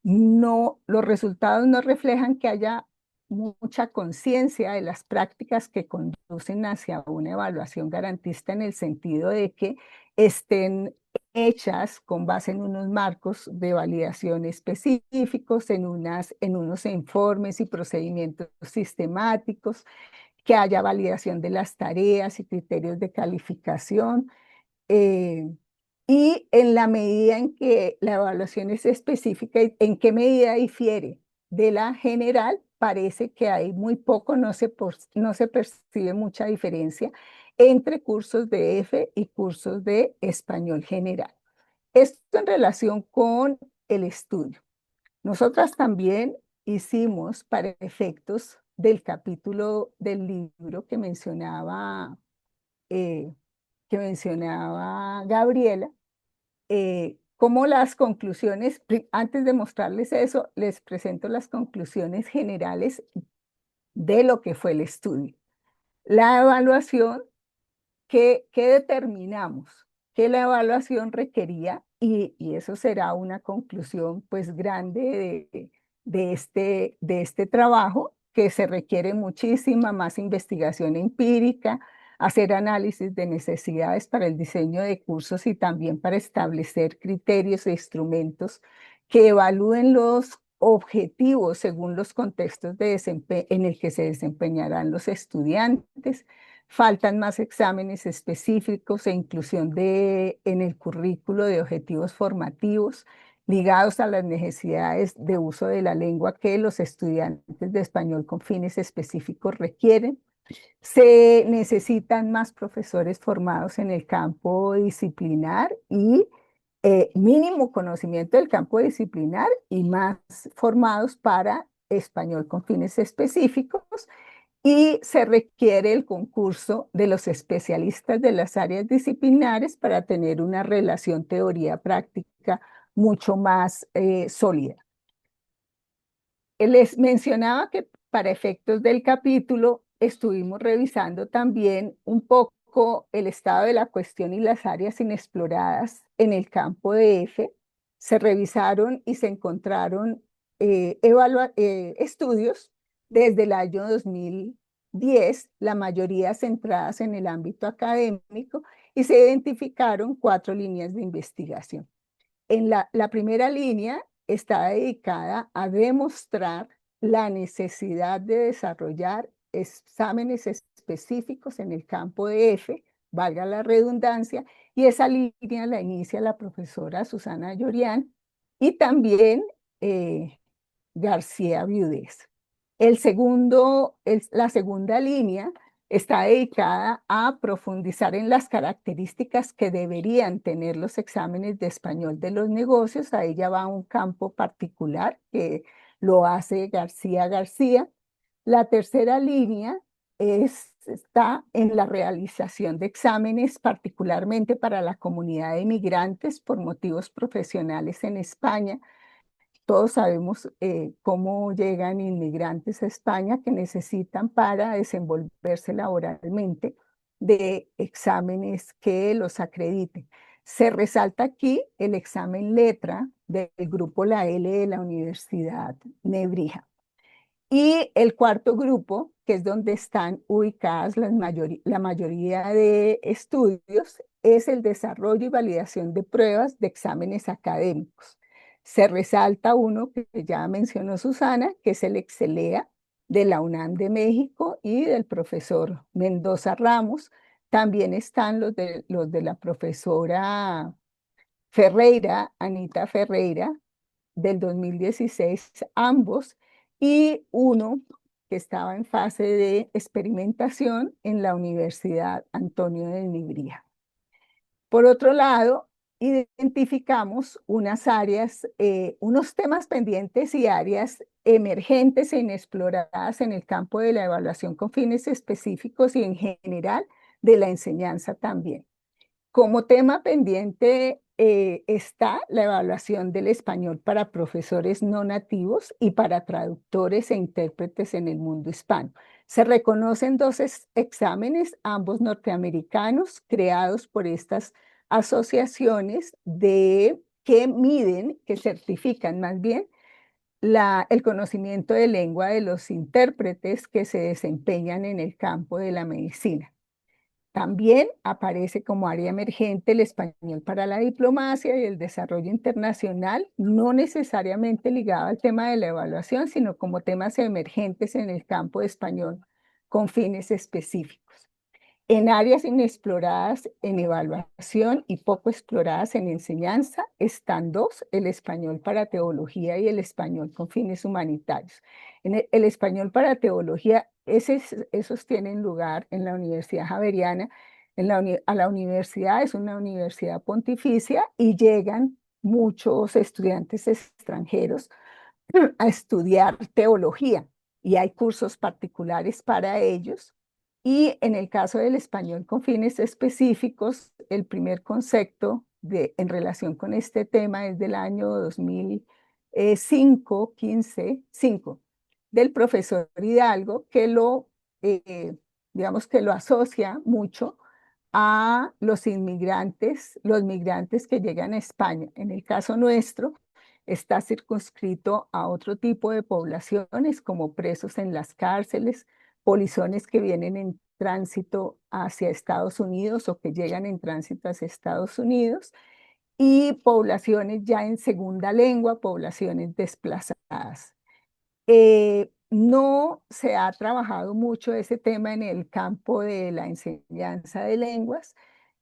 No, los resultados no reflejan que haya mucha conciencia de las prácticas que conducen hacia una evaluación garantista, en el sentido de que estén hechas con base en unos marcos de validación específicos, en unos informes y procedimientos sistemáticos, que haya validación de las tareas y criterios de calificación. Y en la medida en que la evaluación es específica, en qué medida difiere de la general, parece que hay muy poco, no se percibe mucha diferencia entre cursos de F y cursos de español general. Esto en relación con el estudio. Nosotras también hicimos, para efectos del capítulo del libro eh, que mencionaba Gabriela, como las conclusiones, antes de mostrarles eso, les presento las conclusiones generales de lo que fue el estudio. La evaluación, ¿qué determinamos? Que la evaluación requería, y eso será una conclusión pues grande de este trabajo, que se requiere muchísima más investigación empírica, hacer análisis de necesidades para el diseño de cursos y también para establecer criterios e instrumentos que evalúen los objetivos según los contextos en el que se desempeñarán los estudiantes. Faltan más exámenes específicos e inclusión en el currículo de objetivos formativos ligados a las necesidades de uso de la lengua que los estudiantes de español con fines específicos requieren. Se necesitan más profesores formados en el campo disciplinar y mínimo conocimiento del campo disciplinar, y más formados para español con fines específicos. Y se requiere el concurso de los especialistas de las áreas disciplinares para tener una relación teoría-práctica mucho más sólida. Les mencionaba que para efectos del capítulo estuvimos revisando también un poco el estado de la cuestión y las áreas inexploradas en el campo de F. Se revisaron y se encontraron estudios desde el año 2010, la mayoría centradas en el ámbito académico, y se identificaron 4 líneas de investigación. En la primera línea está dedicada a demostrar la necesidad de desarrollar exámenes específicos en el campo de F, valga la redundancia, y esa línea la inicia la profesora Susana Llorián y también García Viudez. La segunda línea está dedicada a profundizar en las características que deberían tener los exámenes de español de los negocios. A ella va un campo particular que lo hace García García. La tercera línea está en la realización de exámenes, particularmente para la comunidad de migrantes por motivos profesionales en España. Todos sabemos cómo llegan inmigrantes a España que necesitan para desenvolverse laboralmente de exámenes que los acrediten. Se resalta aquí el examen letra del grupo La L de la Universidad Nebrija. Y el cuarto grupo, que es donde están ubicadas la mayoría de estudios, es el desarrollo y validación de pruebas de exámenes académicos. Se resalta uno que ya mencionó Susana, que es el Excelea de la UNAM de México y del profesor Mendoza Ramos. También están los de la profesora Ferreira, Anita Ferreira, del 2016, ambos, y uno que estaba en fase de experimentación en la Universidad Antonio de Nebrija. Por otro lado, identificamos unas áreas, unos temas pendientes y áreas emergentes e inexploradas en el campo de la evaluación con fines específicos y en general de la enseñanza también. Como tema pendiente está la evaluación del español para profesores no nativos y para traductores e intérpretes en el mundo hispano. Se reconocen 2 exámenes, ambos norteamericanos, creados por estas asociaciones que miden, que certifican más bien, el conocimiento de lengua de los intérpretes que se desempeñan en el campo de la medicina. También aparece como área emergente el español para la diplomacia y el desarrollo internacional, no necesariamente ligado al tema de la evaluación, sino como temas emergentes en el campo de español con fines específicos. En áreas inexploradas en evaluación y poco exploradas en enseñanza están 2, el español para teología y el español con fines humanitarios. En el español para teología, esos tienen lugar en la Universidad Javeriana. A la universidad es una universidad pontificia y llegan muchos estudiantes extranjeros a estudiar teología y hay cursos particulares para ellos. Y en el caso del español con fines específicos, el primer concepto en relación con este tema es del año 2005, 5, del profesor Hidalgo, que digamos que lo asocia mucho a los migrantes que llegan a España. En el caso nuestro, está circunscrito a otro tipo de poblaciones como presos en las cárceles, polizones que vienen en tránsito hacia Estados Unidos o que llegan en tránsito hacia Estados Unidos, y poblaciones ya en segunda lengua, poblaciones desplazadas. No se ha trabajado mucho ese tema en el campo de la enseñanza de lenguas,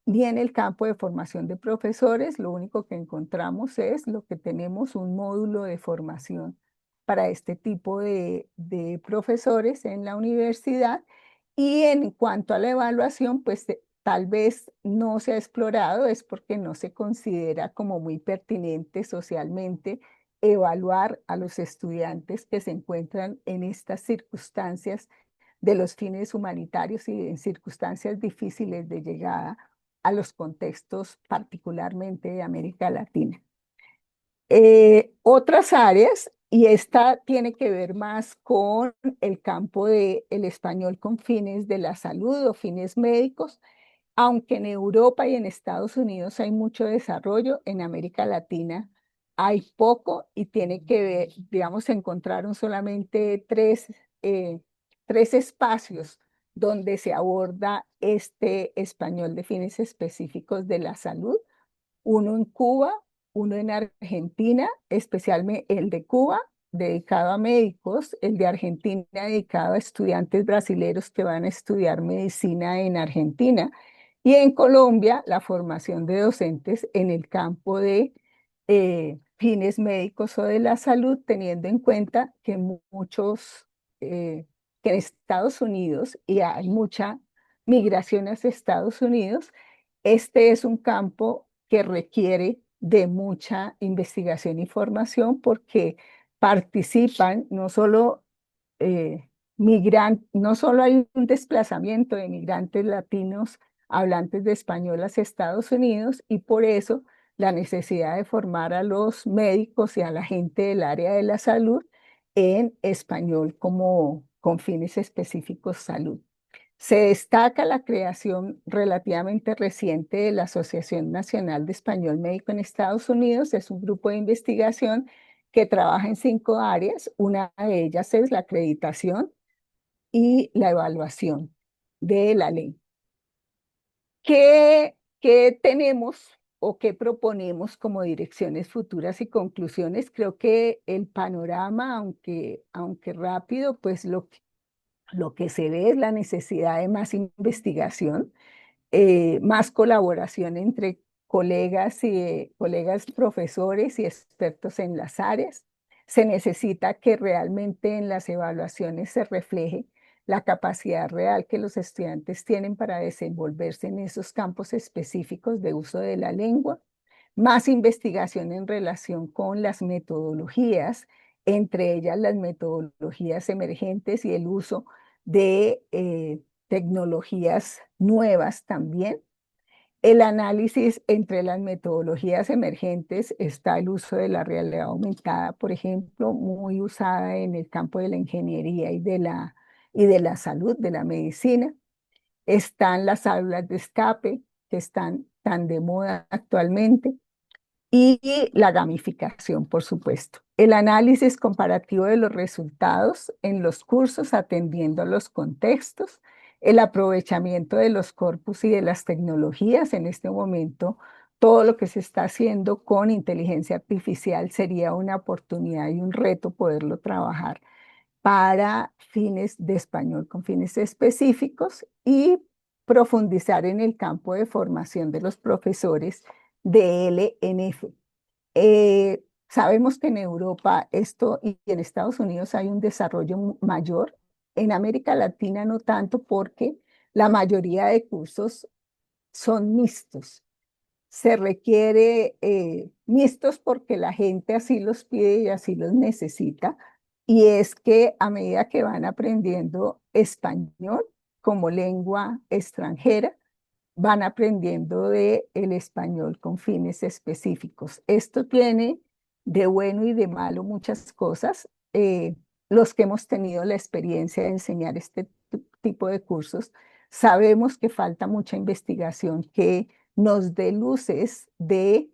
ni en el campo de formación de profesores. Lo único que encontramos es lo que tenemos un módulo de formación para este tipo de profesores en la universidad. Y en cuanto a la evaluación, pues tal vez no se ha explorado, es porque no se considera como muy pertinente socialmente evaluar a los estudiantes que se encuentran en estas circunstancias de los fines humanitarios y en circunstancias difíciles de llegada a los contextos particularmente de América Latina. Otras áreas, y esta tiene que ver más con el campo del español con fines de la salud o fines médicos, aunque en Europa y en Estados Unidos hay mucho desarrollo, en América Latina hay poco y tiene que ver, digamos, encontraron solamente tres espacios donde se aborda este español de fines específicos de la salud, uno en Cuba, uno en Argentina, especialmente el de Cuba, dedicado a médicos, el de Argentina dedicado a estudiantes brasileños que van a estudiar medicina en Argentina, y en Colombia la formación de docentes en el campo de fines médicos o de la salud, teniendo en cuenta que que en Estados Unidos, y hay mucha migración hacia Estados Unidos, este es un campo que requiere de mucha investigación y formación porque participan no solo no solo hay un desplazamiento de migrantes latinos hablantes de español hacia Estados Unidos, y por eso la necesidad de formar a los médicos y a la gente del área de la salud en español como con fines específicos salud. Se destaca la creación relativamente reciente de la Asociación Nacional de Español Médico en Estados Unidos. Es un grupo de investigación que trabaja en 5 áreas. Una de ellas es la acreditación y la evaluación de la ley. ¿Qué tenemos o qué proponemos como direcciones futuras y conclusiones? Creo que el panorama, aunque rápido, pues lo que se ve es la necesidad de más investigación, más colaboración entre colegas profesores y expertos en las áreas. Se necesita que realmente en las evaluaciones se refleje la capacidad real que los estudiantes tienen para desenvolverse en esos campos específicos de uso de la lengua, más investigación en relación con las metodologías, entre ellas las metodologías emergentes y el uso de tecnologías nuevas también. El análisis entre las metodologías emergentes está el uso de la realidad aumentada, por ejemplo, muy usada en el campo de la ingeniería y de la salud, de la medicina. Están las aulas de escape, que están tan de moda actualmente, y la gamificación, por supuesto. El análisis comparativo de los resultados en los cursos atendiendo a los contextos, el aprovechamiento de los corpus y de las tecnologías. En este momento, todo lo que se está haciendo con inteligencia artificial sería una oportunidad y un reto poderlo trabajar para fines de español con fines específicos, y profundizar en el campo de formación de los profesores de LNF. Sabemos que en Europa esto y en Estados Unidos hay un desarrollo mayor. En América Latina no tanto, porque la mayoría de cursos son mixtos. Se requiere mixtos porque la gente así los pide y así los necesita. Y es que a medida que van aprendiendo español como lengua extranjera, van aprendiendo el español con fines específicos. Esto tiene de bueno y de malo muchas cosas. Los que hemos tenido la experiencia de enseñar este tipo de cursos, sabemos que falta mucha investigación que nos dé luces de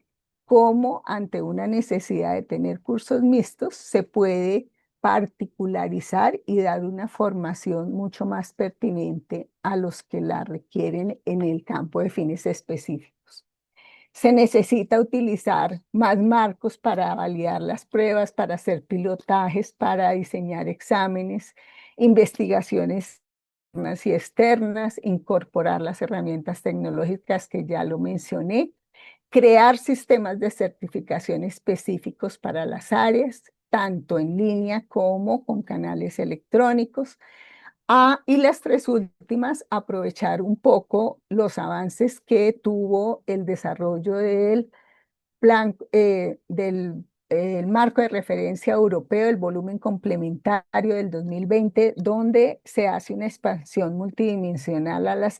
cómo ante una necesidad de tener cursos mixtos se puede particularizar y dar una formación mucho más pertinente a los que la requieren en el campo de fines específicos. Se necesita utilizar más marcos para validar las pruebas, para hacer pilotajes, para diseñar exámenes, investigaciones internas y externas, incorporar las herramientas tecnológicas que ya lo mencioné, crear sistemas de certificación específicos para las áreas, tanto en línea como con canales electrónicos. Y las tres últimas, aprovechar un poco los avances que tuvo el desarrollo del plan del el marco de referencia europeo, el volumen complementario del 2020, donde se hace una expansión multidimensional a la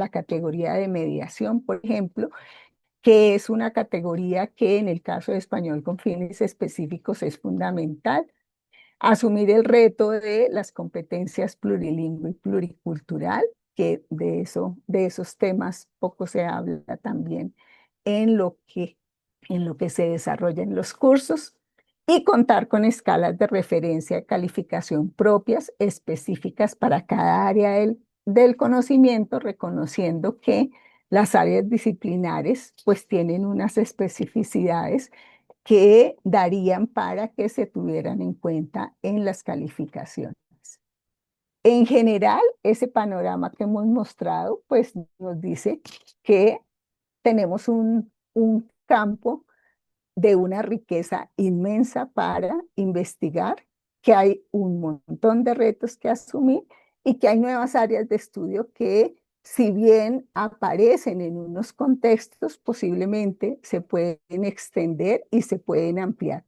categoría de mediación, por ejemplo, que es una categoría que en el caso de español con fines específicos es fundamental. Asumir el reto de las competencias plurilingüe y pluricultural, que de esos temas poco se habla también en en lo que se desarrolla en los cursos, y contar con escalas de referencia de calificación propias, específicas para cada área del conocimiento, reconociendo que las áreas disciplinares pues tienen unas especificidades que darían para que se tuvieran en cuenta en las calificaciones. En general, ese panorama que hemos mostrado, pues nos dice que tenemos un campo de una riqueza inmensa para investigar, que hay un montón de retos que asumir y que hay nuevas áreas de estudio que, si bien aparecen en unos contextos, posiblemente se pueden extender y se pueden ampliar.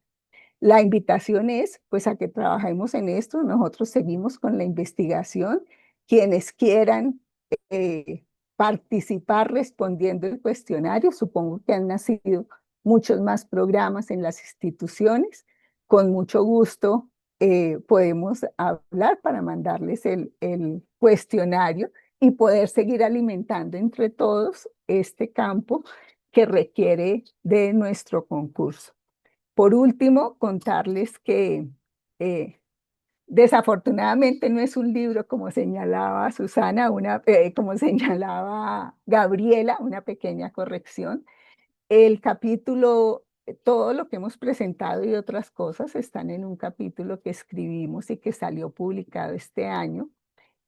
La invitación es, pues, a que trabajemos en esto. Nosotros seguimos con la investigación. Quienes quieran eh, participar respondiendo el cuestionario, supongo que han nacido muchos más programas en las instituciones. Con mucho gusto podemos hablar para mandarles el cuestionario y poder seguir alimentando entre todos este campo que requiere de nuestro concurso. Por último, contarles que desafortunadamente no es un libro como señalaba Susana, como señalaba Gabriela, una pequeña corrección. El capítulo, todo lo que hemos presentado y otras cosas están en un capítulo que escribimos y que salió publicado este año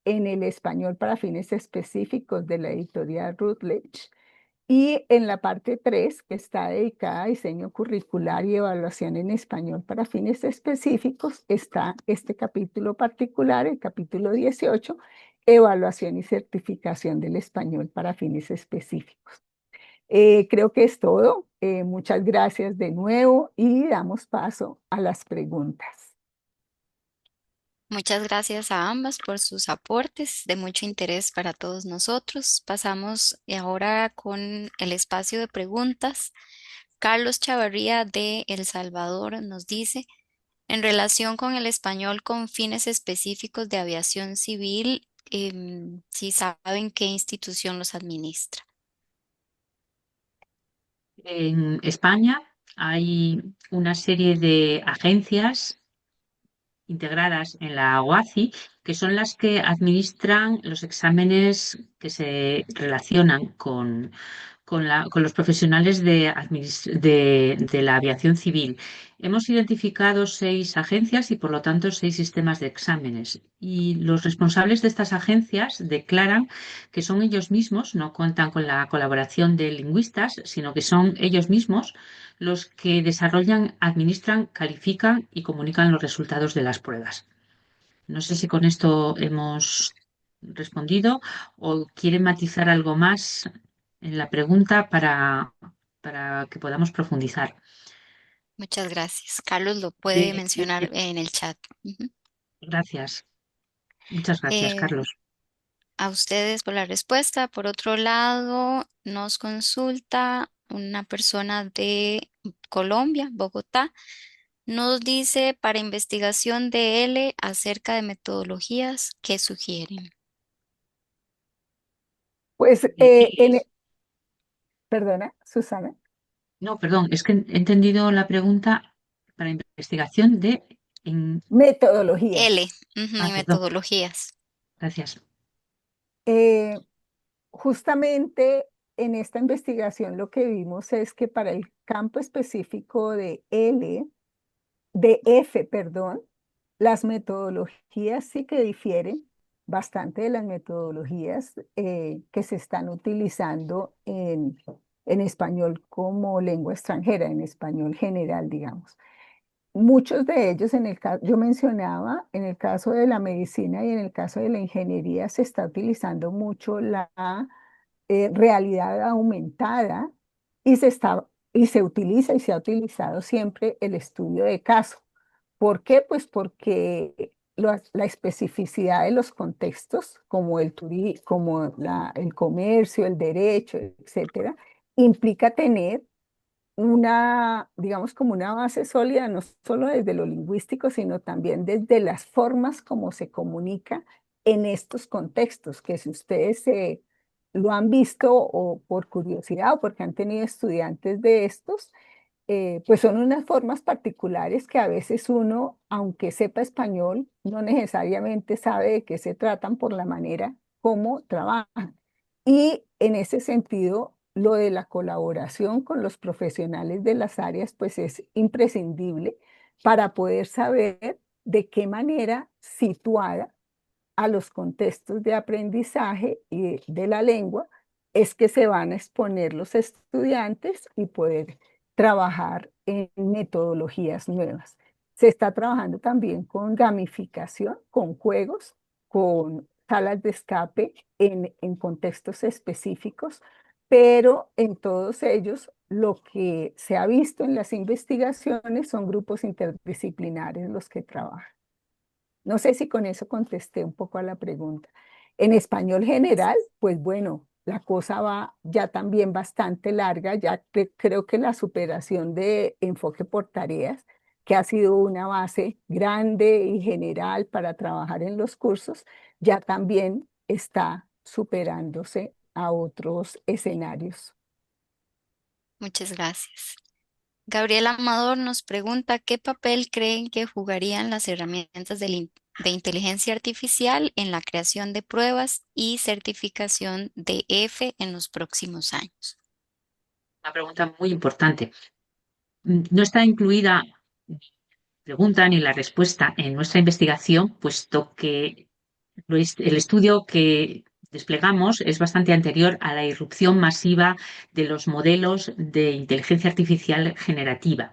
en el español para fines específicos de la editorial Routledge. Y en la parte 3, que está dedicada a diseño curricular y evaluación en español para fines específicos, está este capítulo particular, el capítulo 18, evaluación y certificación del español para fines específicos. Creo que es todo. Muchas gracias de nuevo y damos paso a las preguntas. Muchas gracias a ambas por sus aportes de mucho interés para todos nosotros. Pasamos ahora con el espacio de preguntas. Carlos Chavarría de El Salvador nos dice, en relación con el español con fines específicos de aviación civil, si saben qué institución los administra. En España hay una serie de agencias integradas en la OACI, que son las que administran los exámenes que se relacionan con los profesionales de la aviación civil. Hemos identificado 6 agencias y, por lo tanto, 6 sistemas de exámenes. Y los responsables de estas agencias declaran que son ellos mismos, no cuentan con la colaboración de lingüistas, sino que son ellos mismos los que desarrollan, administran, califican y comunican los resultados de las pruebas. No sé si con esto hemos respondido o quieren matizar algo más en la pregunta para que podamos profundizar. Muchas gracias. Carlos lo puede Eh, mencionar en el chat. Ujú. Gracias. Muchas gracias, Eh, Carlos. a ustedes por la respuesta. Por otro lado, nos consulta una persona de Colombia, Bogotá. Nos dice para investigación de L acerca de metodologías que sugieren. Pues, Y- perdona, Susana. no, perdón, es que he entendido la pregunta para investigación de... L, Metodologías. ujú, y Ah, perdón, metodologías. gracias. Eh, Justamente en esta investigación lo que vimos es que para el campo específico de F, perdón, las metodologías sí que difieren bastante de las metodologías que se están utilizando en español como lengua extranjera, en español general, digamos. Muchos de ellos, yo mencionaba, en el caso de la medicina y en el caso de la ingeniería, se está utilizando mucho la realidad aumentada y se utiliza y se ha utilizado siempre el estudio de caso. ¿Por qué? Pues porque la especificidad de los contextos, como el comercio, el derecho, etcétera, implica tener una, digamos, como una base sólida, no solo desde lo lingüístico, sino también desde las formas como se comunica en estos contextos, que si ustedes lo han visto o por curiosidad o porque han tenido estudiantes de estos, pues son unas formas particulares que a veces uno, aunque sepa español, no necesariamente sabe de qué se tratan por la manera como trabajan. Y en ese sentido, lo de la colaboración con los profesionales de las áreas, pues es imprescindible para poder saber de qué manera situada a los contextos de aprendizaje y de la lengua es que se van a exponer los estudiantes y poder trabajar en metodologías nuevas. Se está trabajando también con gamificación, con juegos, con salas de escape en contextos específicos, pero en todos ellos lo que se ha visto en las investigaciones son grupos interdisciplinares los que trabajan. No sé si con eso contesté un poco a la pregunta. En español general, pues bueno, la cosa va ya también bastante larga, ya creo que la superación de enfoque por tareas, que ha sido una base grande y general para trabajar en los cursos, ya también está superándose a otros escenarios. Muchas gracias. Gabriela Amador nos pregunta, ¿qué papel creen que jugarían las herramientas de inteligencia artificial en la creación de pruebas y certificación de EFE en los próximos años? Una pregunta muy importante. No está incluida pregunta ni la respuesta en nuestra investigación, puesto que el estudio que desplegamos es bastante anterior a la irrupción masiva de los modelos de inteligencia artificial generativa.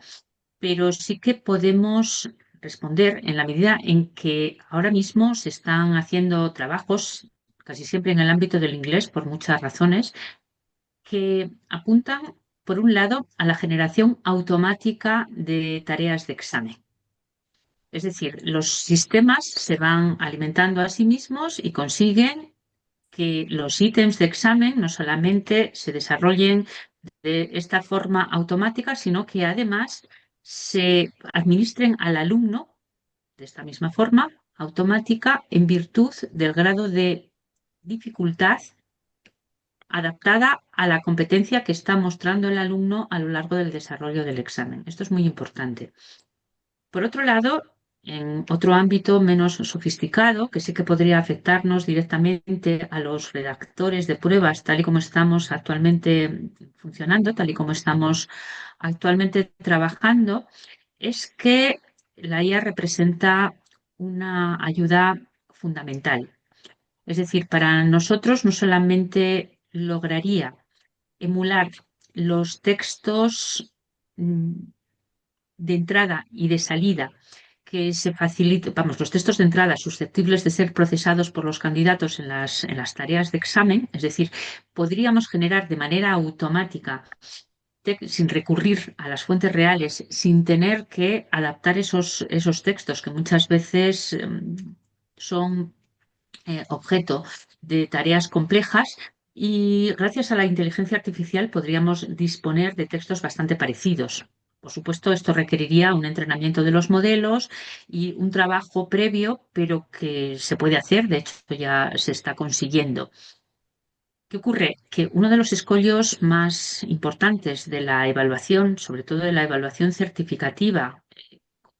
Pero sí que podemos responder en la medida en que ahora mismo se están haciendo trabajos, casi siempre en el ámbito del inglés, por muchas razones, que apuntan, por un lado, a la generación automática de tareas de examen. Es decir, los sistemas se van alimentando a sí mismos y consiguen que los ítems de examen no solamente se desarrollen de esta forma automática, sino que además se administren al alumno de esta misma forma automática en virtud del grado de dificultad adaptada a la competencia que está mostrando el alumno a lo largo del desarrollo del examen. Esto es muy importante. Por otro lado, en otro ámbito menos sofisticado, que sí que podría afectarnos directamente a los redactores de pruebas, tal y como estamos actualmente funcionando, tal y como estamos actualmente trabajando, es que la IA representa una ayuda fundamental. Es decir, para nosotros no solamente lograría emular los textos de entrada y de salida que se facilite, vamos, los textos de entrada susceptibles de ser procesados por los candidatos en las tareas de examen, es decir, podríamos generar de manera automática, sin recurrir a las fuentes reales, sin tener que adaptar esos textos que muchas veces son objeto de tareas complejas. Y gracias a la inteligencia artificial podríamos disponer de textos bastante parecidos. Por supuesto, esto requeriría un entrenamiento de los modelos y un trabajo previo, pero que se puede hacer, de hecho ya se está consiguiendo. ¿Qué ocurre? Que uno de los escollos más importantes de la evaluación, sobre todo de la evaluación certificativa,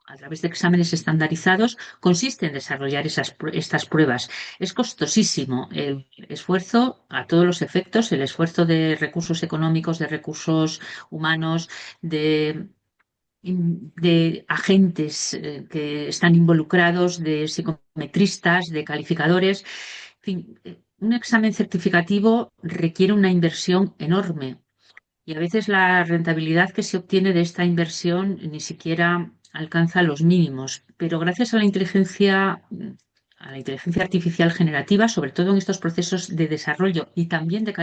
a través de exámenes estandarizados, consiste en desarrollar estas pruebas. Es costosísimo el esfuerzo a todos los efectos, el esfuerzo de recursos económicos, de recursos humanos, de agentes que están involucrados, de psicometristas, de calificadores. En fin, un examen certificativo requiere una inversión enorme y a veces la rentabilidad que se obtiene de esta inversión ni siquiera alcanza los mínimos. Pero gracias a la inteligencia artificial generativa, sobre todo en estos procesos de desarrollo y también de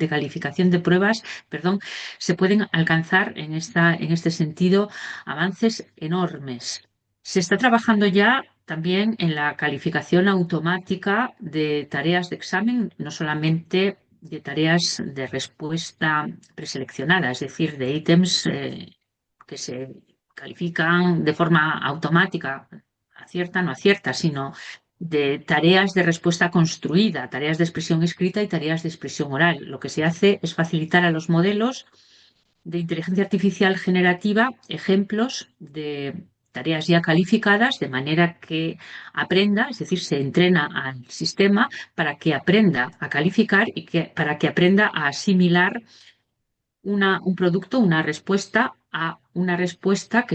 calificación de pruebas, perdón, se pueden alcanzar en este sentido avances enormes. Se está trabajando ya también en la calificación automática de tareas de examen, no solamente de tareas de respuesta preseleccionada, es decir, de ítems que se califican de forma automática, acierta, no acierta, sino de tareas de respuesta construida, tareas de expresión escrita y tareas de expresión oral. Lo que se hace es facilitar a los modelos de inteligencia artificial generativa ejemplos de tareas ya calificadas, de manera que aprenda, es decir, se entrena al sistema para que aprenda a calificar y para que aprenda a asimilar un producto, una respuesta a una respuesta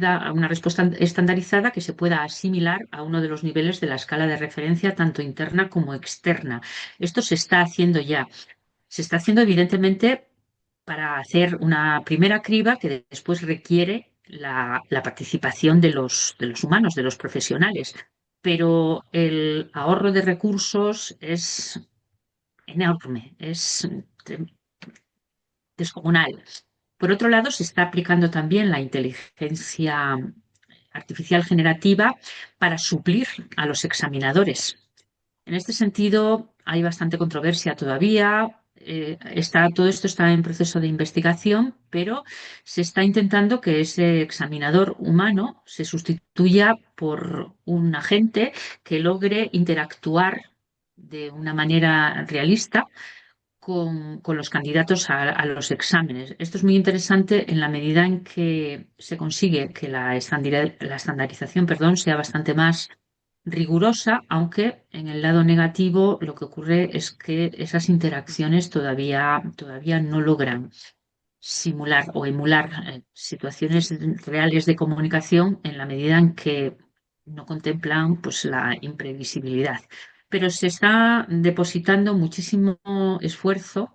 a una respuesta estandarizada que se pueda asimilar a uno de los niveles de la escala de referencia, tanto interna como externa. Esto se está haciendo ya. Se está haciendo evidentemente para hacer una primera criba que después requiere la participación de los humanos, de los profesionales. Pero el ahorro de recursos es enorme, es descomunal. Por otro lado, se está aplicando también la inteligencia artificial generativa para suplir a los examinadores. En este sentido, hay bastante controversia todavía. Todo esto está en proceso de investigación, pero se está intentando que ese examinador humano se sustituya por un agente que logre interactuar de una manera realista con los candidatos a los exámenes. Esto es muy interesante en la medida en que se consigue que la estandarización, perdón, sea bastante más rigurosa, aunque en el lado negativo lo que ocurre es que esas interacciones todavía no logran simular o emular situaciones reales de comunicación en la medida en que no contemplan pues, la imprevisibilidad. Pero se está depositando muchísimo esfuerzo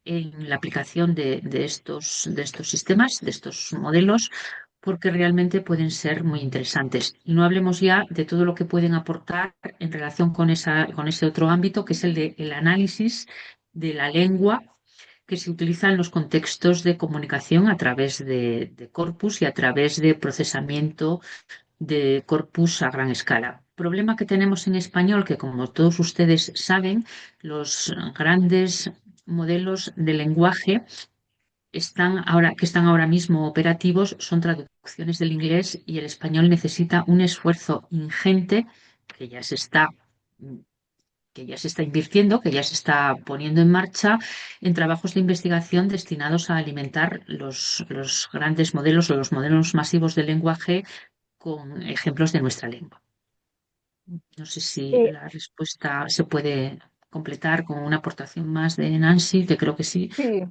en la aplicación de estos sistemas, de estos modelos, porque realmente pueden ser muy interesantes. Y no hablemos ya de todo lo que pueden aportar en relación con ese otro ámbito, que es el del análisis de la lengua que se utiliza en los contextos de comunicación a través de corpus y a través de procesamiento de corpus a gran escala. Problema que tenemos en español, que como todos ustedes saben, los grandes modelos de lenguaje que están ahora mismo operativos son traducciones del inglés y el español necesita un esfuerzo ingente que ya se está que ya se está invirtiendo, que ya se está poniendo en marcha en trabajos de investigación destinados a alimentar los grandes modelos o los modelos masivos de lenguaje con ejemplos de nuestra lengua. No sé si Eh, la respuesta se puede completar con una aportación más de Nancy, que creo que sí. Sí,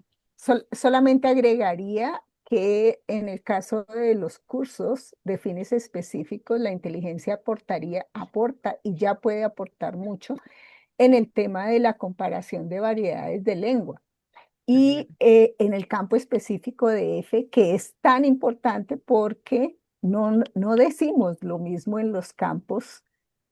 solamente agregaría que en el caso de los cursos de fines específicos, la inteligencia aporta y ya puede aportar mucho en el tema de la comparación de variedades de lengua. Y en el campo específico de F, que es tan importante porque no decimos lo mismo en los campos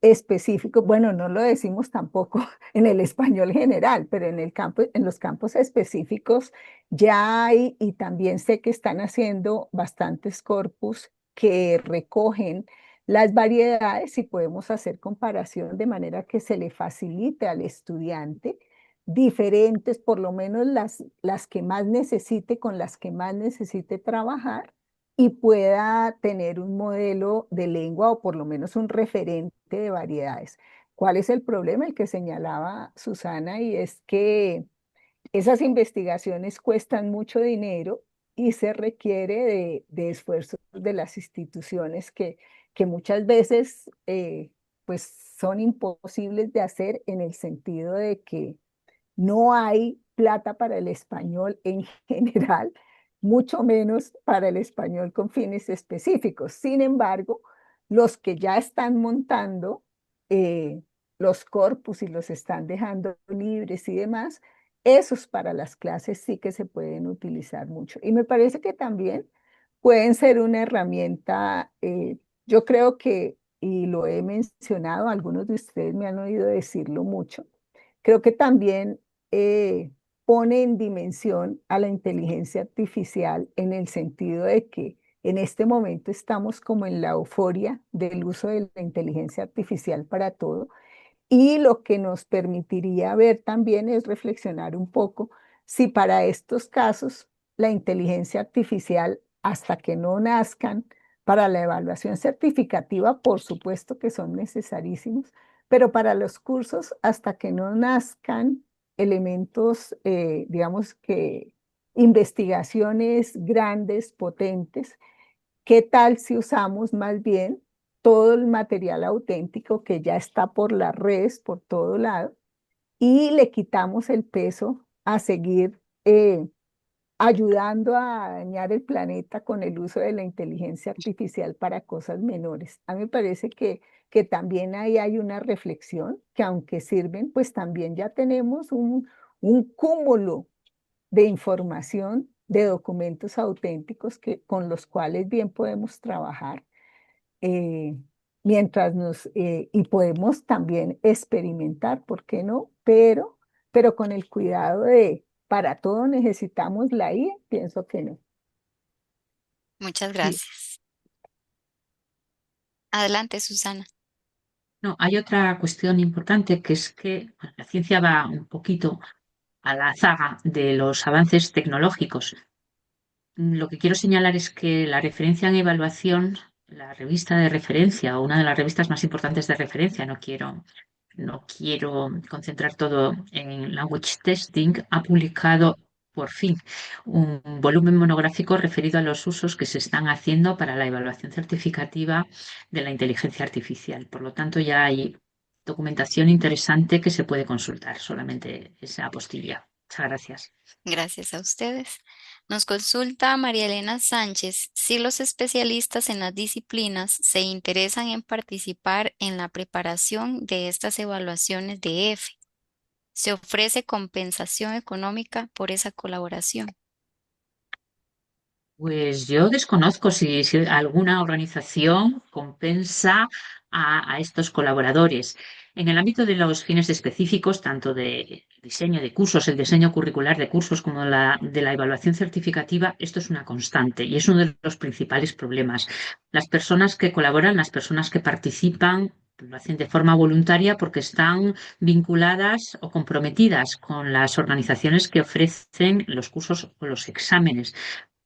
específicos, bueno, no lo decimos tampoco en el español general, pero en los campos específicos ya hay, y también sé que están haciendo bastantes corpus que recogen las variedades y podemos hacer comparación de manera que se le facilite al estudiante diferentes, por lo menos las que más necesite, con las que más necesite trabajar y pueda tener un modelo de lengua o por lo menos un referente de variedades. ¿Cuál es el problema? El que señalaba Susana, y es que esas investigaciones cuestan mucho dinero y se requiere de esfuerzos de las instituciones que muchas veces pues son imposibles de hacer en el sentido de que no hay plata para el español en general, mucho menos para el español con fines específicos. Sin embargo, los que ya están montando los corpus y los están dejando libres y demás, esos para las clases sí que se pueden utilizar mucho. Y me parece que también pueden ser una herramienta, yo creo que, y lo he mencionado, algunos de ustedes me han oído decirlo mucho, creo que también pone en dimensión a la inteligencia artificial en el sentido de que en este momento estamos como en la euforia del uso de la inteligencia artificial para todo Y lo que nos permitiría ver también es reflexionar un poco si para estos casos la inteligencia artificial, hasta que no nazcan, para la evaluación certificativa, por supuesto que son necesarísimos, pero para los cursos, hasta que no nazcan elementos, digamos que investigaciones grandes, potentes, ¿qué tal si usamos más bien todo el material auténtico que ya está por las redes, por todo lado, y le quitamos el peso a seguir ayudando a dañar el planeta con el uso de la inteligencia artificial para cosas menores? A mí me parece que también ahí hay una reflexión que aunque sirven, pues también ya tenemos un cúmulo de información, de documentos auténticos con los cuales bien podemos trabajar, eh, y podemos también experimentar, ¿por qué no? Pero con el cuidado de, para todo necesitamos la IA, pienso que no. Muchas Sí. gracias. Adelante, Susana. No, hay otra cuestión importante que es que bueno, la ciencia va un poquito a la zaga de los avances tecnológicos. Lo que quiero señalar es que la referencia en evaluación, la revista de referencia o una de las revistas más importantes de referencia, no quiero concentrar todo en language testing, ha publicado por fin un volumen monográfico referido a los usos que se están haciendo para la evaluación certificativa de la inteligencia artificial. Por lo tanto, ya hay documentación interesante que se puede consultar, solamente esa apostilla. Muchas gracias. Gracias a ustedes. Nos consulta María Elena Sánchez si los especialistas en las disciplinas se interesan en participar en la preparación de estas evaluaciones de EFE. ¿Se ofrece compensación económica por esa colaboración? Pues yo desconozco si alguna organización compensa a estos colaboradores. En el ámbito de los fines específicos, tanto de diseño de cursos, el diseño curricular de cursos, como de la evaluación certificativa, esto es una constante y es uno de los principales problemas. Las personas que colaboran, las personas que participan, lo hacen de forma voluntaria porque están vinculadas o comprometidas con las organizaciones que ofrecen los cursos o los exámenes.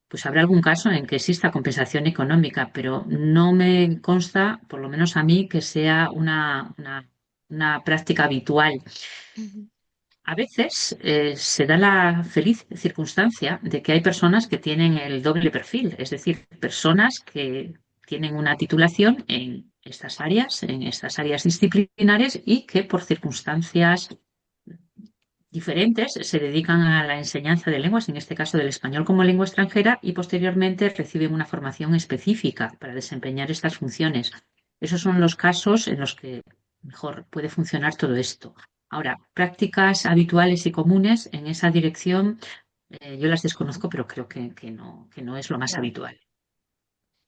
Pues habrá algún caso en que exista compensación económica, pero no me consta, por lo menos a mí, que sea una práctica habitual. Ujú. A veces se da la feliz circunstancia de que hay personas que tienen el doble perfil, es decir, personas que tienen una titulación en estas áreas disciplinares y que por circunstancias diferentes se dedican a la enseñanza de lenguas, en este caso del español como lengua extranjera, y posteriormente reciben una formación específica para desempeñar estas funciones. Esos son los casos en los que mejor puede funcionar todo esto. Ahora, prácticas habituales y comunes en esa dirección, yo las desconozco, pero creo que no es lo más Ya. habitual.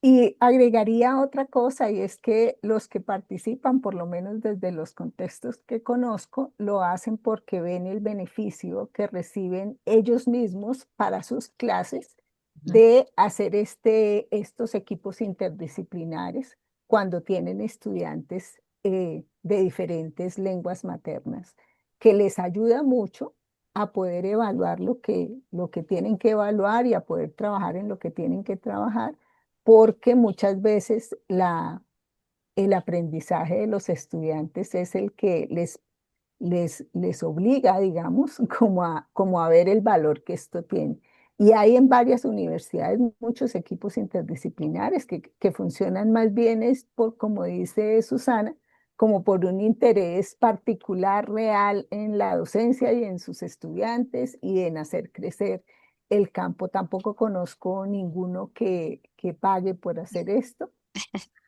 Y agregaría otra cosa, y es que los que participan, por lo menos desde los contextos que conozco, lo hacen porque ven el beneficio que reciben ellos mismos para sus clases ¿No? de hacer estos equipos interdisciplinares cuando tienen estudiantes de diferentes lenguas maternas, que les ayuda mucho a poder evaluar lo que tienen que evaluar y a poder trabajar en lo que tienen que trabajar, porque muchas veces el aprendizaje de los estudiantes es el que les obliga, digamos, como a ver el valor que esto tiene. Y hay en varias universidades muchos equipos interdisciplinares que funcionan más bien, es por, como dice Susana, como por un interés particular, real en la docencia y en sus estudiantes y en hacer crecer el campo. Tampoco conozco ninguno que pague por hacer esto,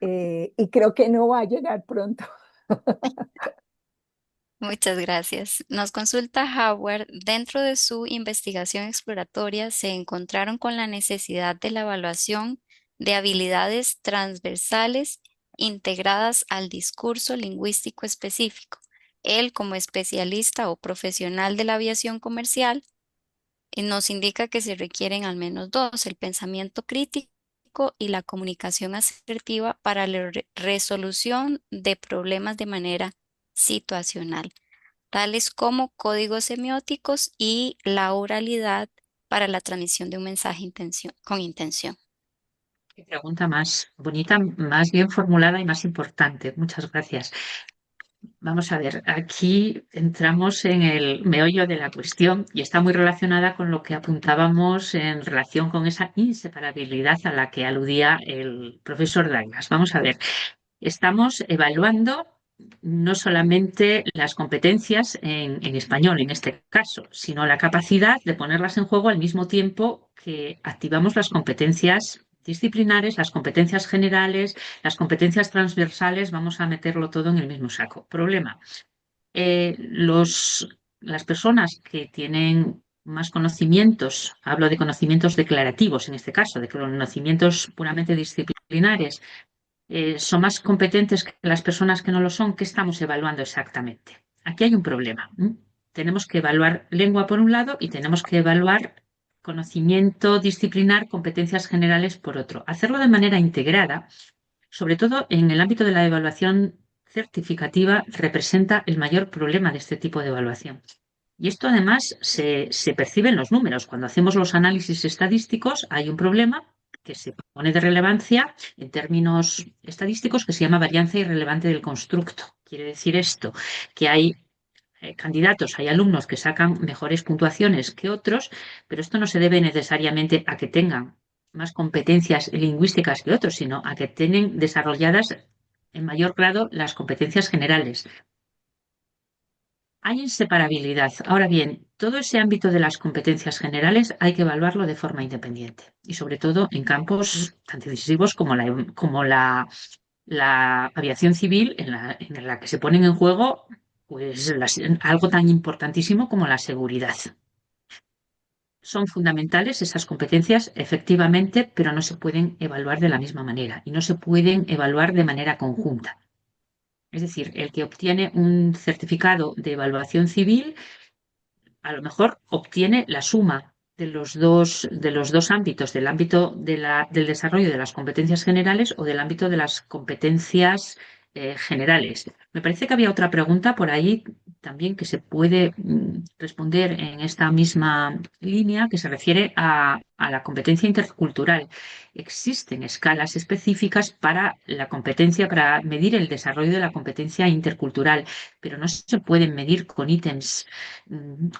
y creo que no va a llegar pronto. Muchas gracias. Nos consulta Howard, dentro de su investigación exploratoria se encontraron con la necesidad de la evaluación de habilidades transversales integradas al discurso lingüístico específico. Él, como especialista o profesional de la aviación comercial, nos indica que se requieren al menos dos: el pensamiento crítico y la comunicación asertiva para la resolución de problemas de manera situacional, tales como códigos semióticos y la oralidad para la transmisión de un mensaje con intención. Qué pregunta más bonita, más bien formulada y más importante. Muchas gracias. Vamos a ver, aquí entramos en el meollo de la cuestión y está muy relacionada con lo que apuntábamos en relación con esa inseparabilidad a la que aludía el profesor Douglas. Vamos a ver, estamos evaluando no solamente las competencias en español, en este caso, sino la capacidad de ponerlas en juego al mismo tiempo que activamos las competencias disciplinares, las competencias generales, las competencias transversales, vamos a meterlo todo en el mismo saco. Problema. Las personas que tienen más conocimientos, hablo de conocimientos declarativos en este caso, de conocimientos puramente disciplinares, son más competentes que las personas que no lo son. ¿Qué estamos evaluando exactamente? Aquí hay un problema. Tenemos que evaluar lengua por un lado y tenemos que evaluar conocimiento disciplinar, competencias generales por otro. Hacerlo de manera integrada, sobre todo en el ámbito de la evaluación certificativa, representa el mayor problema de este tipo de evaluación. Y esto además se percibe en los números. Cuando hacemos los análisis estadísticos hay un problema que se pone de relevancia en términos estadísticos que se llama varianza irrelevante del constructo. Quiere decir esto, que hay candidatos, hay alumnos que sacan mejores puntuaciones que otros, pero esto no se debe necesariamente a que tengan más competencias lingüísticas que otros, sino a que tienen desarrolladas en mayor grado las competencias generales. Hay inseparabilidad. Ahora bien, todo ese ámbito de las competencias generales hay que evaluarlo de forma independiente y sobre todo en campos tan decisivos como la aviación civil, en la que se ponen en juego pues, algo tan importantísimo como la seguridad. Son fundamentales esas competencias, efectivamente, pero no se pueden evaluar de la misma manera y no se pueden evaluar de manera conjunta. Es decir, el que obtiene un certificado de evaluación civil a lo mejor obtiene la suma de los dos ámbitos, del ámbito del desarrollo de las competencias generales o del ámbito de las competencias generales. Me parece que había otra pregunta por ahí también que se puede responder en esta misma línea que se refiere a la competencia intercultural. Existen escalas específicas para la competencia, para medir el desarrollo de la competencia intercultural, pero no se pueden medir con ítems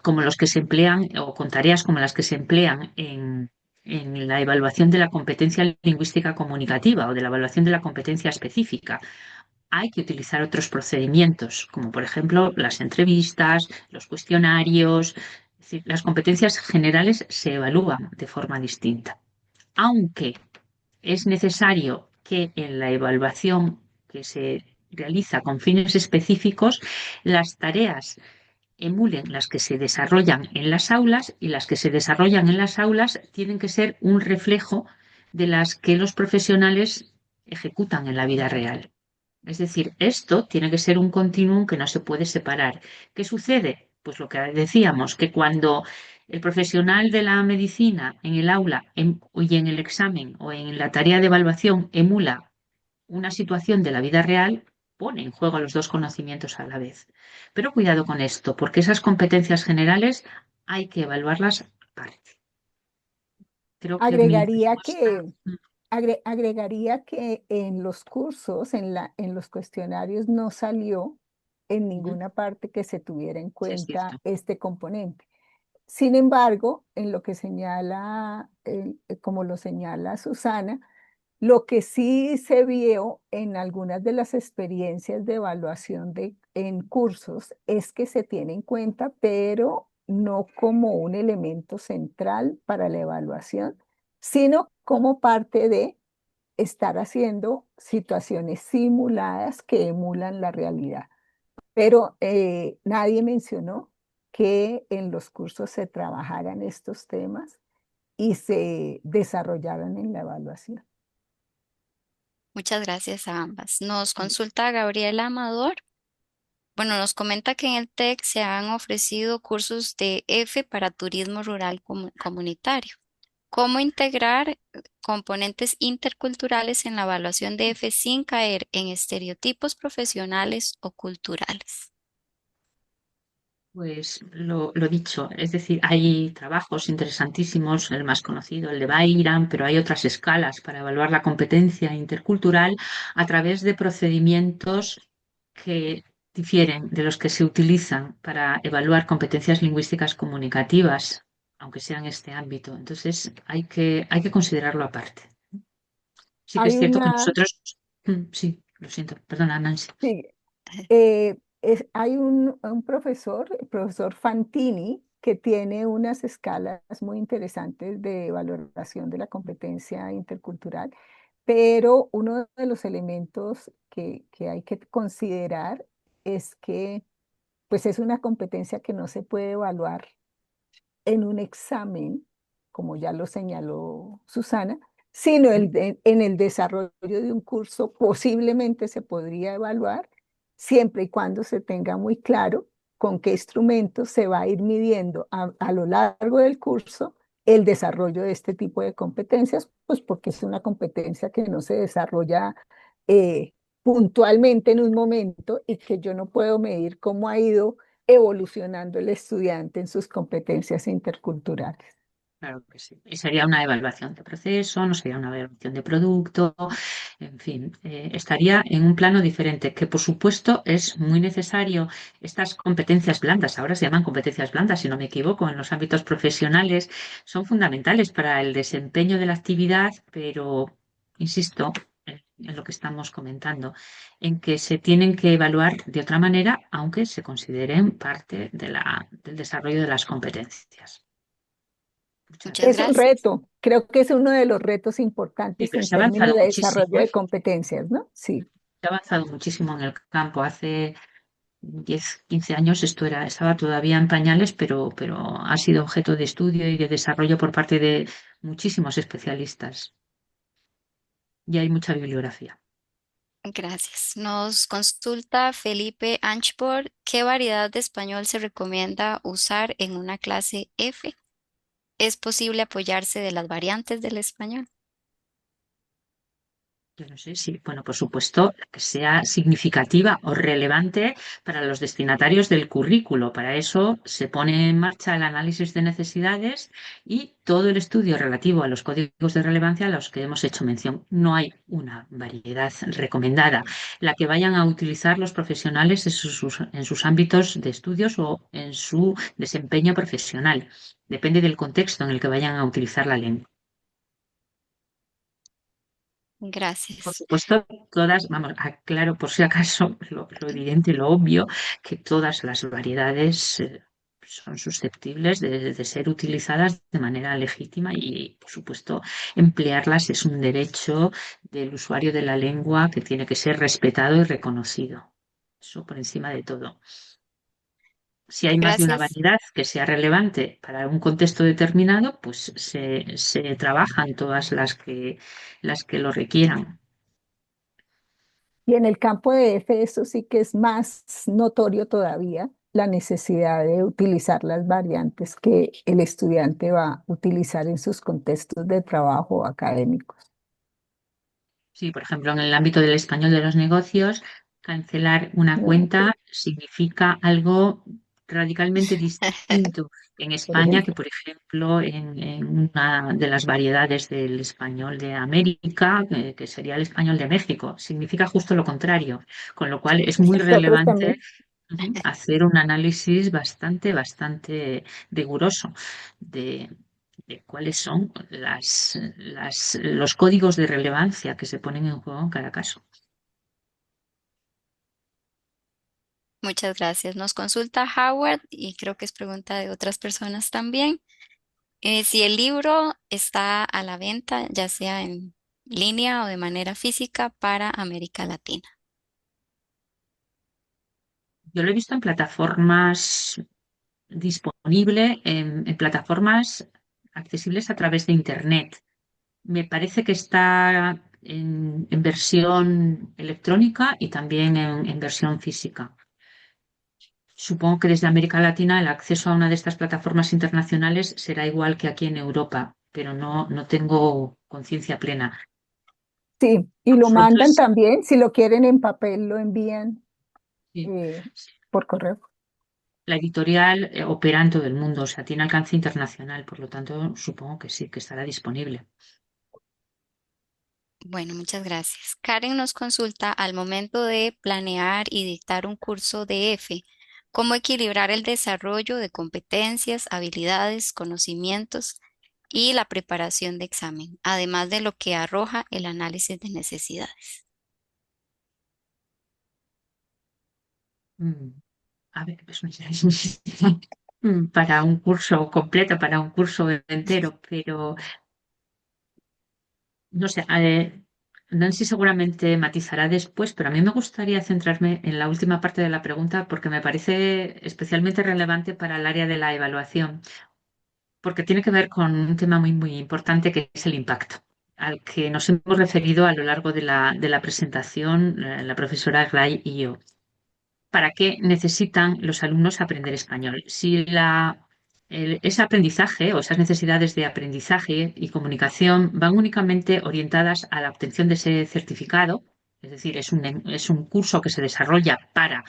como los que se emplean o con tareas como las que se emplean en la evaluación de la competencia lingüística comunicativa o de la evaluación de la competencia específica. Hay que utilizar otros procedimientos, como por ejemplo las entrevistas, los cuestionarios. Es decir, las competencias generales se evalúan de forma distinta. Aunque es necesario que en la evaluación que se realiza con fines específicos, las tareas emulen las que se desarrollan en las aulas y las que se desarrollan en las aulas tienen que ser un reflejo de las que los profesionales ejecutan en la vida real. Es decir, esto tiene que ser un continuum que no se puede separar. ¿Qué sucede? Pues lo que decíamos, que cuando el profesional de la medicina en el aula y en el examen o en la tarea de evaluación emula una situación de la vida real, pone en juego los dos conocimientos a la vez. Pero cuidado con esto, porque esas competencias generales hay que evaluarlas aparte. Creo que mi Agregaría respuesta. agregaría que en los cursos, en los cuestionarios, no salió en Ujú, ninguna parte que se tuviera en sí, es cuenta cierto. este componente. Sin embargo, en lo que como lo señala Susana, lo que sí se vio en algunas de las experiencias de evaluación en cursos es que se tiene en cuenta, pero no como un elemento central para la evaluación, sino como parte de estar haciendo situaciones simuladas que emulan la realidad. Pero nadie mencionó que en los cursos se trabajaran estos temas y se desarrollaran en la evaluación. Muchas gracias a ambas. Nos consulta Gabriela Amador. Bueno, nos comenta que en el TEC se han ofrecido cursos de F para turismo rural comunitario. ¿Cómo integrar componentes interculturales en la evaluación de F sin caer en estereotipos profesionales o culturales? Pues lo dicho, es decir, hay trabajos interesantísimos, el más conocido, el de Bayram, pero hay otras escalas para evaluar la competencia intercultural a través de procedimientos que difieren de los que se utilizan para evaluar competencias lingüísticas comunicativas, aunque sea en este ámbito. Entonces, hay que considerarlo aparte. Sí que es Hay cierto que una, nosotros, sí, lo siento, perdona, Nancy. sí, hay un profesor, el profesor Fantini, que tiene unas escalas muy interesantes de valoración de la competencia intercultural, pero uno de los elementos que hay que considerar es que pues es una competencia que no se puede evaluar en un examen, como ya lo señaló Susana, sino en el desarrollo de un curso posiblemente se podría evaluar siempre y cuando se tenga muy claro con qué instrumentos se va a ir midiendo a lo largo del curso el desarrollo de este tipo de competencias, pues porque es una competencia que no se desarrolla puntualmente en un momento y que yo no puedo medir cómo ha ido evolucionando el estudiante en sus competencias interculturales. Claro que sí. Y sería una evaluación de proceso, no sería una evaluación de producto, en fin, estaría en un plano diferente, que por supuesto es muy necesario. Estas competencias blandas, ahora se llaman competencias blandas, si no me equivoco, en los ámbitos profesionales, son fundamentales para el desempeño de la actividad, pero insisto en lo que estamos comentando, en que se tienen que evaluar de otra manera, aunque se consideren parte del desarrollo de las competencias. Muchas Muchas Es gracias. un gracias. reto, creo que es uno de los retos Sí, importantes pero en se ha términos avanzado de muchísimo, desarrollo ¿eh? de competencias, ¿no? Sí. Se ha avanzado muchísimo en el campo. Hace 10, 15 años estaba todavía en pañales, pero ha sido objeto de estudio y de desarrollo por parte de muchísimos especialistas. Y hay mucha bibliografía. Gracias. Nos consulta Felipe Anchport, ¿qué variedad de español se recomienda usar en una clase F? ¿Es posible apoyarse de las variantes del español? Yo no sé si, bueno, por supuesto, que sea significativa o relevante para los destinatarios del currículo. Para eso se pone en marcha el análisis de necesidades y todo el estudio relativo a los códigos de relevancia a los que hemos hecho mención. No hay una variedad recomendada, la que vayan a utilizar los profesionales en sus ámbitos de estudios o en su desempeño profesional. Depende del contexto en el que vayan a utilizar la lengua. Por Gracias. supuesto, todas, vamos, aclaro por si acaso lo evidente, lo obvio, que todas las variedades son susceptibles de ser utilizadas de manera legítima y, por supuesto, emplearlas es un derecho del usuario de la lengua que tiene que ser respetado y reconocido. Eso por encima de todo. Si hay más de una Gracias. variedad que sea relevante para un contexto determinado, pues se trabajan todas las que lo requieran. Y en el campo de F, eso sí que es más notorio todavía, la necesidad de utilizar las variantes que el estudiante va a utilizar en sus contextos de trabajo académicos. Sí, por ejemplo, en el ámbito del español de los negocios, cancelar una ¿No? cuenta significa algo radicalmente distinto en Por España que, ejemplo. por ejemplo, en una de las variedades del español de América, que sería el español de México. Significa justo lo contrario, con lo cual es muy Nosotros relevante también. hacer un análisis bastante, bastante riguroso de, de cuáles son los códigos de relevancia que se ponen en juego en cada caso. Muchas gracias. Nos consulta Howard y creo que es pregunta de otras personas también. Si el libro está a la venta, ya sea en línea o de manera física para América Latina. Yo lo he visto en plataformas disponible, en plataformas accesibles a través de Internet. Me parece que está en versión electrónica y también en versión física. Supongo que desde América Latina el acceso a una de estas plataformas internacionales será igual que aquí en Europa, pero no tengo conciencia plena. Sí, y lo mandan Vosotros, también, si lo quieren en papel, lo envían sí, eh, por correo. la editorial opera en todo el mundo, o sea, tiene alcance internacional, por lo tanto, supongo que sí, que estará disponible. Bueno, muchas gracias. Karen nos consulta al momento de planear y dictar un curso de F, cómo equilibrar el desarrollo de competencias, habilidades, conocimientos y la preparación de examen, además de lo que arroja el análisis de necesidades. Mm, A ver, pues, para un curso completo, para un curso entero, pero no sé, Nancy seguramente matizará después, pero a mí me gustaría centrarme en la última parte de la pregunta porque me parece especialmente relevante para el área de la evaluación, porque tiene que ver con un tema muy importante que es el impacto, al que nos hemos referido a lo largo de la presentación, la profesora Gray y yo. ¿Para qué necesitan los alumnos aprender español? Si ese aprendizaje o esas necesidades de aprendizaje y comunicación van únicamente orientadas a la obtención de ese certificado, es decir, es un curso que se desarrolla para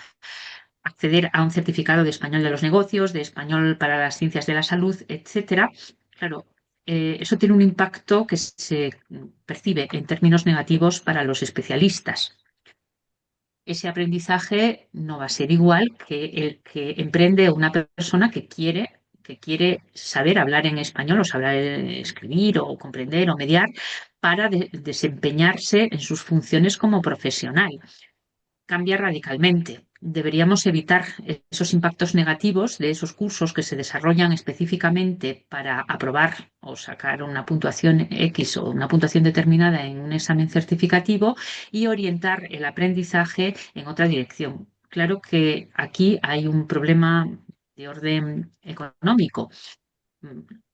acceder a un certificado de español de los negocios, de español para las ciencias de la salud, etcétera, claro, eso tiene un impacto que se percibe en términos negativos para los especialistas. Ese aprendizaje no va a ser igual que el que emprende una persona que quiere saber hablar en español o saber escribir o comprender o mediar para desempeñarse en sus funciones como profesional. Cambia radicalmente. Deberíamos evitar esos impactos negativos de esos cursos que se desarrollan específicamente para aprobar o sacar una puntuación X o una puntuación determinada en un examen certificativo y orientar el aprendizaje en otra dirección. Claro que aquí hay un problema de orden económico.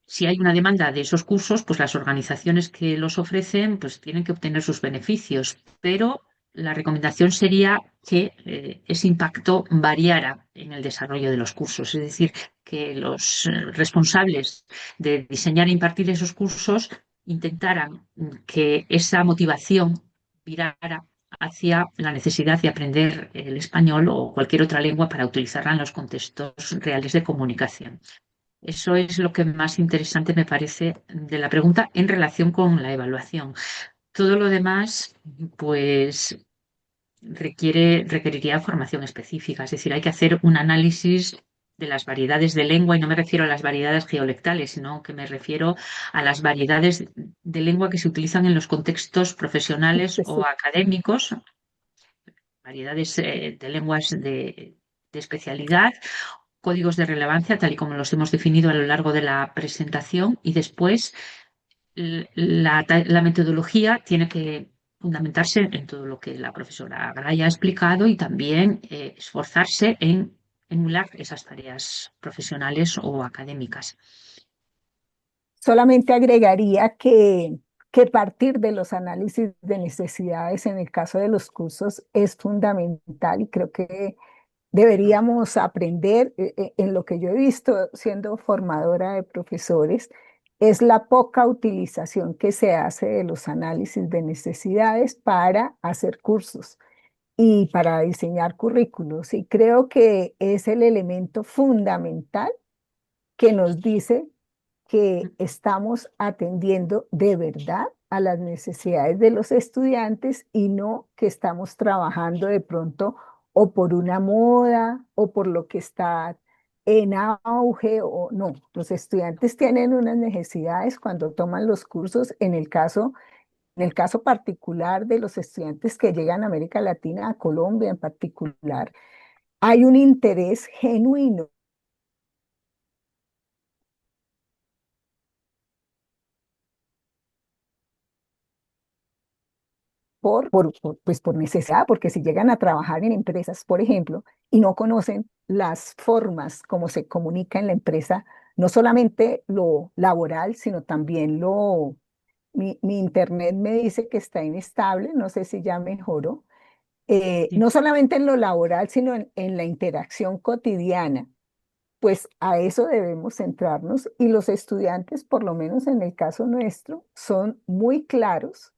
Si hay una demanda de esos cursos, pues las organizaciones que los ofrecen pues tienen que obtener sus beneficios, pero la recomendación sería que ese impacto variara en el desarrollo de los cursos, es decir, que los responsables de diseñar e impartir esos cursos intentaran que esa motivación virara hacia la necesidad de aprender el español o cualquier otra lengua para utilizarla en los contextos reales de comunicación. Eso es lo que más interesante me parece de la pregunta en relación con la evaluación. Todo lo demás, pues requeriría formación específica, es decir, hay que hacer un análisis de las variedades de lengua y no me refiero a las variedades geolectales, sino que me refiero a las variedades de lengua que se utilizan en los contextos profesionales o académicos, variedades de lenguas de especialidad, códigos de relevancia, tal y como los hemos definido a lo largo de la presentación, y después la metodología tiene que fundamentarse en todo lo que la profesora Garay ha explicado y también esforzarse en emular esas tareas profesionales o académicas. Solamente agregaría que partir de los análisis de necesidades en el caso de los cursos es fundamental y creo que deberíamos aprender en lo que yo he visto siendo formadora de profesores, es la poca utilización que se hace de los análisis de necesidades para hacer cursos y para diseñar currículos. Y creo que es el elemento fundamental que nos dice que estamos atendiendo de verdad a las necesidades de los estudiantes y no que estamos trabajando de pronto o por una moda o por lo que está en auge o no. Los estudiantes tienen unas necesidades cuando toman los cursos. En el caso particular de los estudiantes que llegan a América Latina, a Colombia en particular, hay un interés genuino pues por necesidad, porque si llegan a trabajar en empresas, por ejemplo, y no conocen las formas como se comunica en la empresa, no solamente lo laboral, sino también mi internet me dice que está inestable, no sé si ya mejoró, Sí, no solamente en lo laboral, sino en la interacción cotidiana. pues a eso debemos centrarnos y los estudiantes, por lo menos en el caso nuestro, son muy claros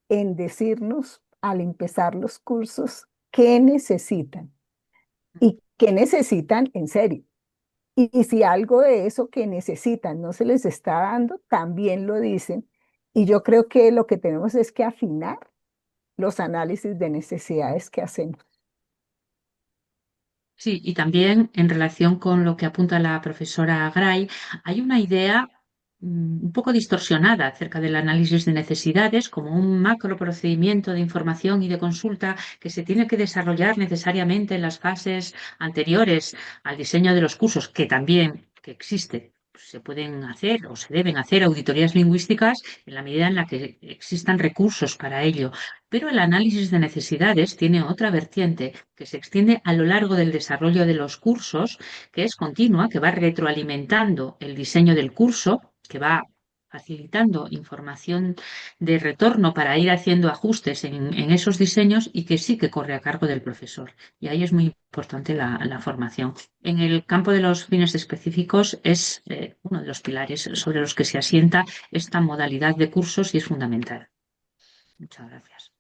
en decirnos al empezar los cursos qué necesitan y qué necesitan en serio. Y si algo de eso que necesitan no se les está dando, también lo dicen. Y yo creo que lo que tenemos es que afinar los análisis de necesidades que hacemos. Sí, y también en relación con lo que apunta la profesora Gray, hay una idea un poco distorsionada acerca del análisis de necesidades como un macro procedimiento de información y de consulta que se tiene que desarrollar necesariamente en las fases anteriores al diseño de los cursos, que también que existe. Se pueden hacer o se deben hacer auditorías lingüísticas en la medida en la que existan recursos para ello. Pero el análisis de necesidades tiene otra vertiente que se extiende a lo largo del desarrollo de los cursos, que es continua, que va retroalimentando el diseño del curso, que va facilitando información de retorno para ir haciendo ajustes en esos diseños y que sí que corre a cargo del profesor. Y ahí es muy importante la formación. En el campo de los fines específicos es uno de los pilares sobre los que se asienta esta modalidad de cursos y es fundamental. Muchas gracias.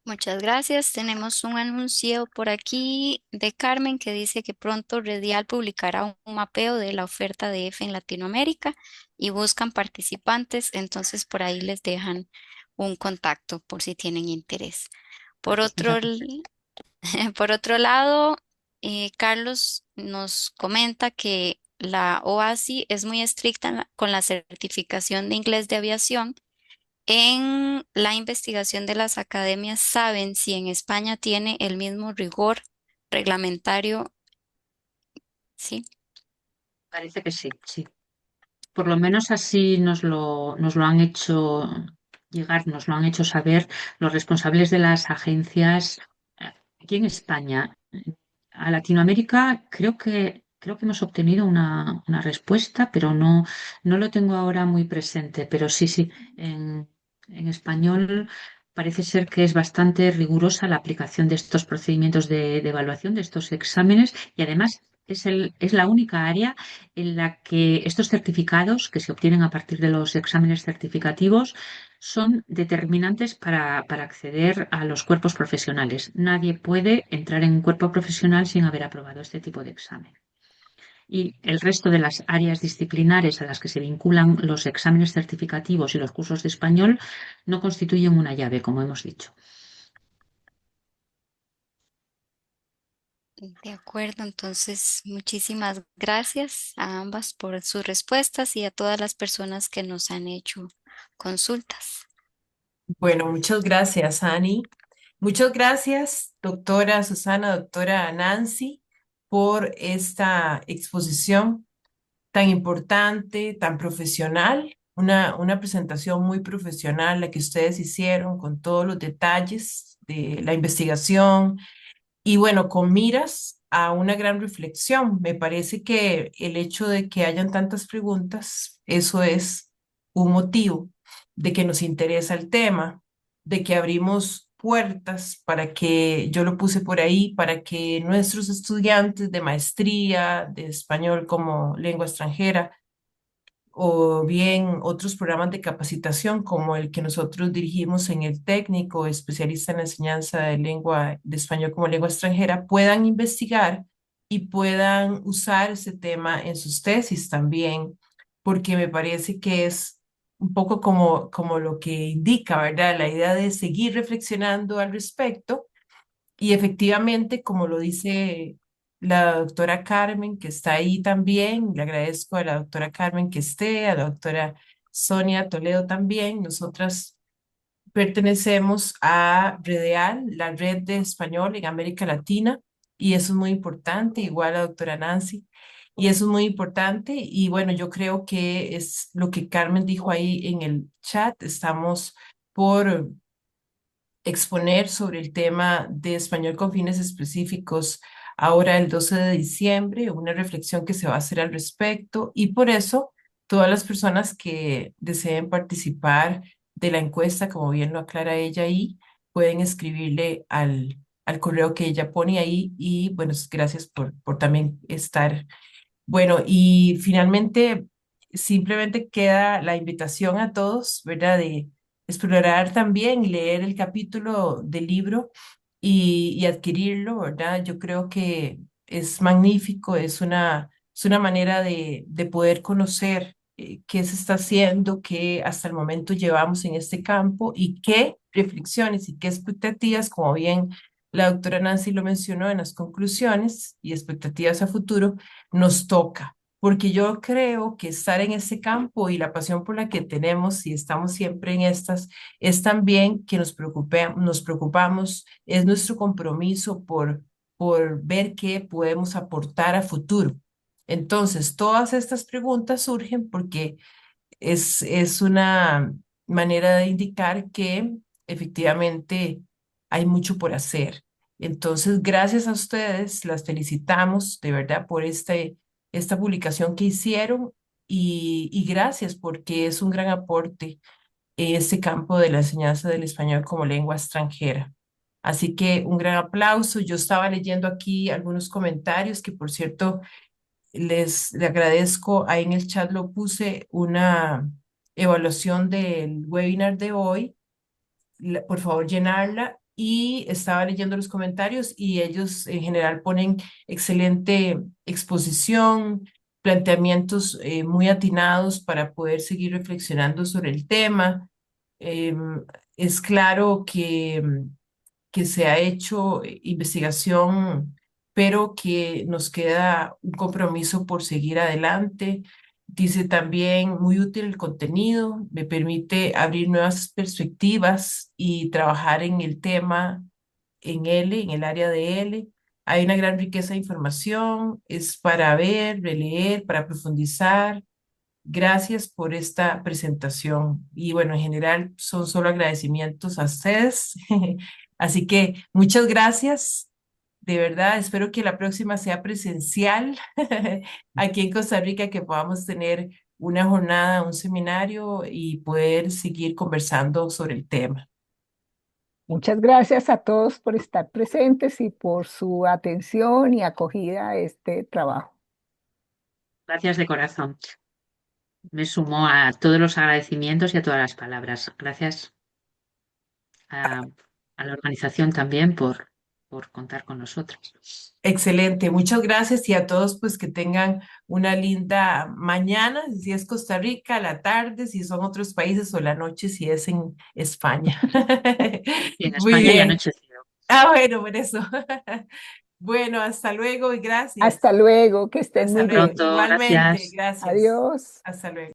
Muchas gracias. Tenemos un anuncio por aquí de Carmen que dice que pronto Redial publicará un mapeo de la oferta de EFE en Latinoamérica y buscan participantes, entonces por ahí les dejan un contacto por si tienen interés. Por Pues otro, muchas gracias. por otro lado, Carlos nos comenta que la OASI es muy estricta con la certificación de inglés de aviación. En la investigación de las academias, ¿saben si en España tiene el mismo rigor reglamentario? Sí. Parece que sí, sí. Por lo menos así nos lo han hecho llegar, nos lo han hecho saber los responsables de las agencias aquí en España. A Latinoamérica creo que hemos obtenido una respuesta, pero no lo tengo ahora muy presente. Pero sí, sí, en español parece ser que es bastante rigurosa la aplicación de estos procedimientos de evaluación, de estos exámenes, y además es la única área en la que estos certificados que se obtienen a partir de los exámenes certificativos son determinantes para acceder a los cuerpos profesionales. Nadie puede entrar en un cuerpo profesional sin haber aprobado este tipo de examen. Y el resto de las áreas disciplinares a las que se vinculan los exámenes certificativos y los cursos de español no constituyen una llave, como hemos dicho. De acuerdo, entonces muchísimas gracias a ambas por sus respuestas y a todas las personas que nos han hecho consultas. Bueno, muchas gracias, Ani. Muchas gracias, doctora Susana, doctora Nancy, por esta exposición tan importante, tan profesional, una presentación muy profesional la que ustedes hicieron con todos los detalles de la investigación y bueno, con miras a una gran reflexión. Me parece que el hecho de que hayan tantas preguntas, eso es un motivo de que nos interesa el tema, de que abrimos puertas para que, yo lo puse por ahí, para que nuestros estudiantes de maestría, de español como lengua extranjera, o bien otros programas de capacitación como el que nosotros dirigimos en el técnico especialista en la enseñanza de lengua de español como lengua extranjera, puedan investigar y puedan usar ese tema en sus tesis también, porque me parece que es un poco como lo que indica, ¿verdad? La idea de seguir reflexionando al respecto y efectivamente, como lo dice la doctora Carmen, que está ahí también, le agradezco a la doctora Carmen que esté, a la doctora Sonia Toledo también, nosotras pertenecemos a Redeal, la red de español en América Latina, y eso es muy importante, igual la doctora Nancy, y eso es muy importante, y bueno, yo creo que es lo que Carmen dijo ahí en el chat, estamos por exponer sobre el tema de español con fines específicos ahora el 12 de diciembre, una reflexión que se va a hacer al respecto y por eso todas las personas que deseen participar de la encuesta, como bien lo aclara ella ahí, pueden escribirle al correo que ella pone ahí y bueno, gracias por también estar Bueno, y finalmente simplemente queda la invitación a todos, ¿verdad? De explorar también y leer el capítulo del libro y adquirirlo, ¿verdad? Yo creo que es magnífico, es una manera de poder conocer qué se está haciendo, qué hasta el momento llevamos en este campo y qué reflexiones y qué expectativas, como bien la doctora Nancy lo mencionó en las conclusiones y expectativas a futuro nos toca, porque yo creo que estar en ese campo y la pasión por la que tenemos y estamos siempre en estas, es también que nos preocupamos, es nuestro compromiso por ver qué podemos aportar a futuro. Entonces, todas estas preguntas surgen porque es una manera de indicar que efectivamente hay mucho por hacer. Entonces, gracias a ustedes, las felicitamos de verdad por esta publicación que hicieron y gracias porque es un gran aporte en este campo de la enseñanza del español como lengua extranjera. Así que un gran aplauso. Yo estaba leyendo aquí algunos comentarios que, por cierto, le agradezco. Ahí en el chat lo puse una evaluación del webinar de hoy. Por favor, llenarla. Y estaba leyendo los comentarios y ellos en general ponen excelente exposición, planteamientos muy atinados para poder seguir reflexionando sobre el tema. Es claro que se ha hecho investigación, pero que nos queda un compromiso por seguir adelante. Dice también, muy útil el contenido, me permite abrir nuevas perspectivas y trabajar en el tema, en el área de L. Hay una gran riqueza de información, es para ver, releer, para profundizar. Gracias por esta presentación. Y bueno, en general son solo agradecimientos a ustedes. Así que muchas gracias. De verdad, espero que la próxima sea presencial aquí en Costa Rica, que podamos tener una jornada, un seminario y poder seguir conversando sobre el tema. Muchas gracias a todos por estar presentes y por su atención y acogida a este trabajo. Gracias de corazón. Me sumo a todos los agradecimientos y a todas las palabras. Gracias a la organización también por contar con nosotros. Excelente, muchas gracias y a todos pues que tengan una linda mañana, si es Costa Rica, la tarde, si son otros países o la noche, si es en España. Y en Muy España ya bien. anocheció. Ah, bueno, por eso. Bueno, hasta luego y gracias. Hasta luego, que estén Hasta muy luego. bien. Pronto, Igualmente, gracias. gracias. Adiós. Hasta luego.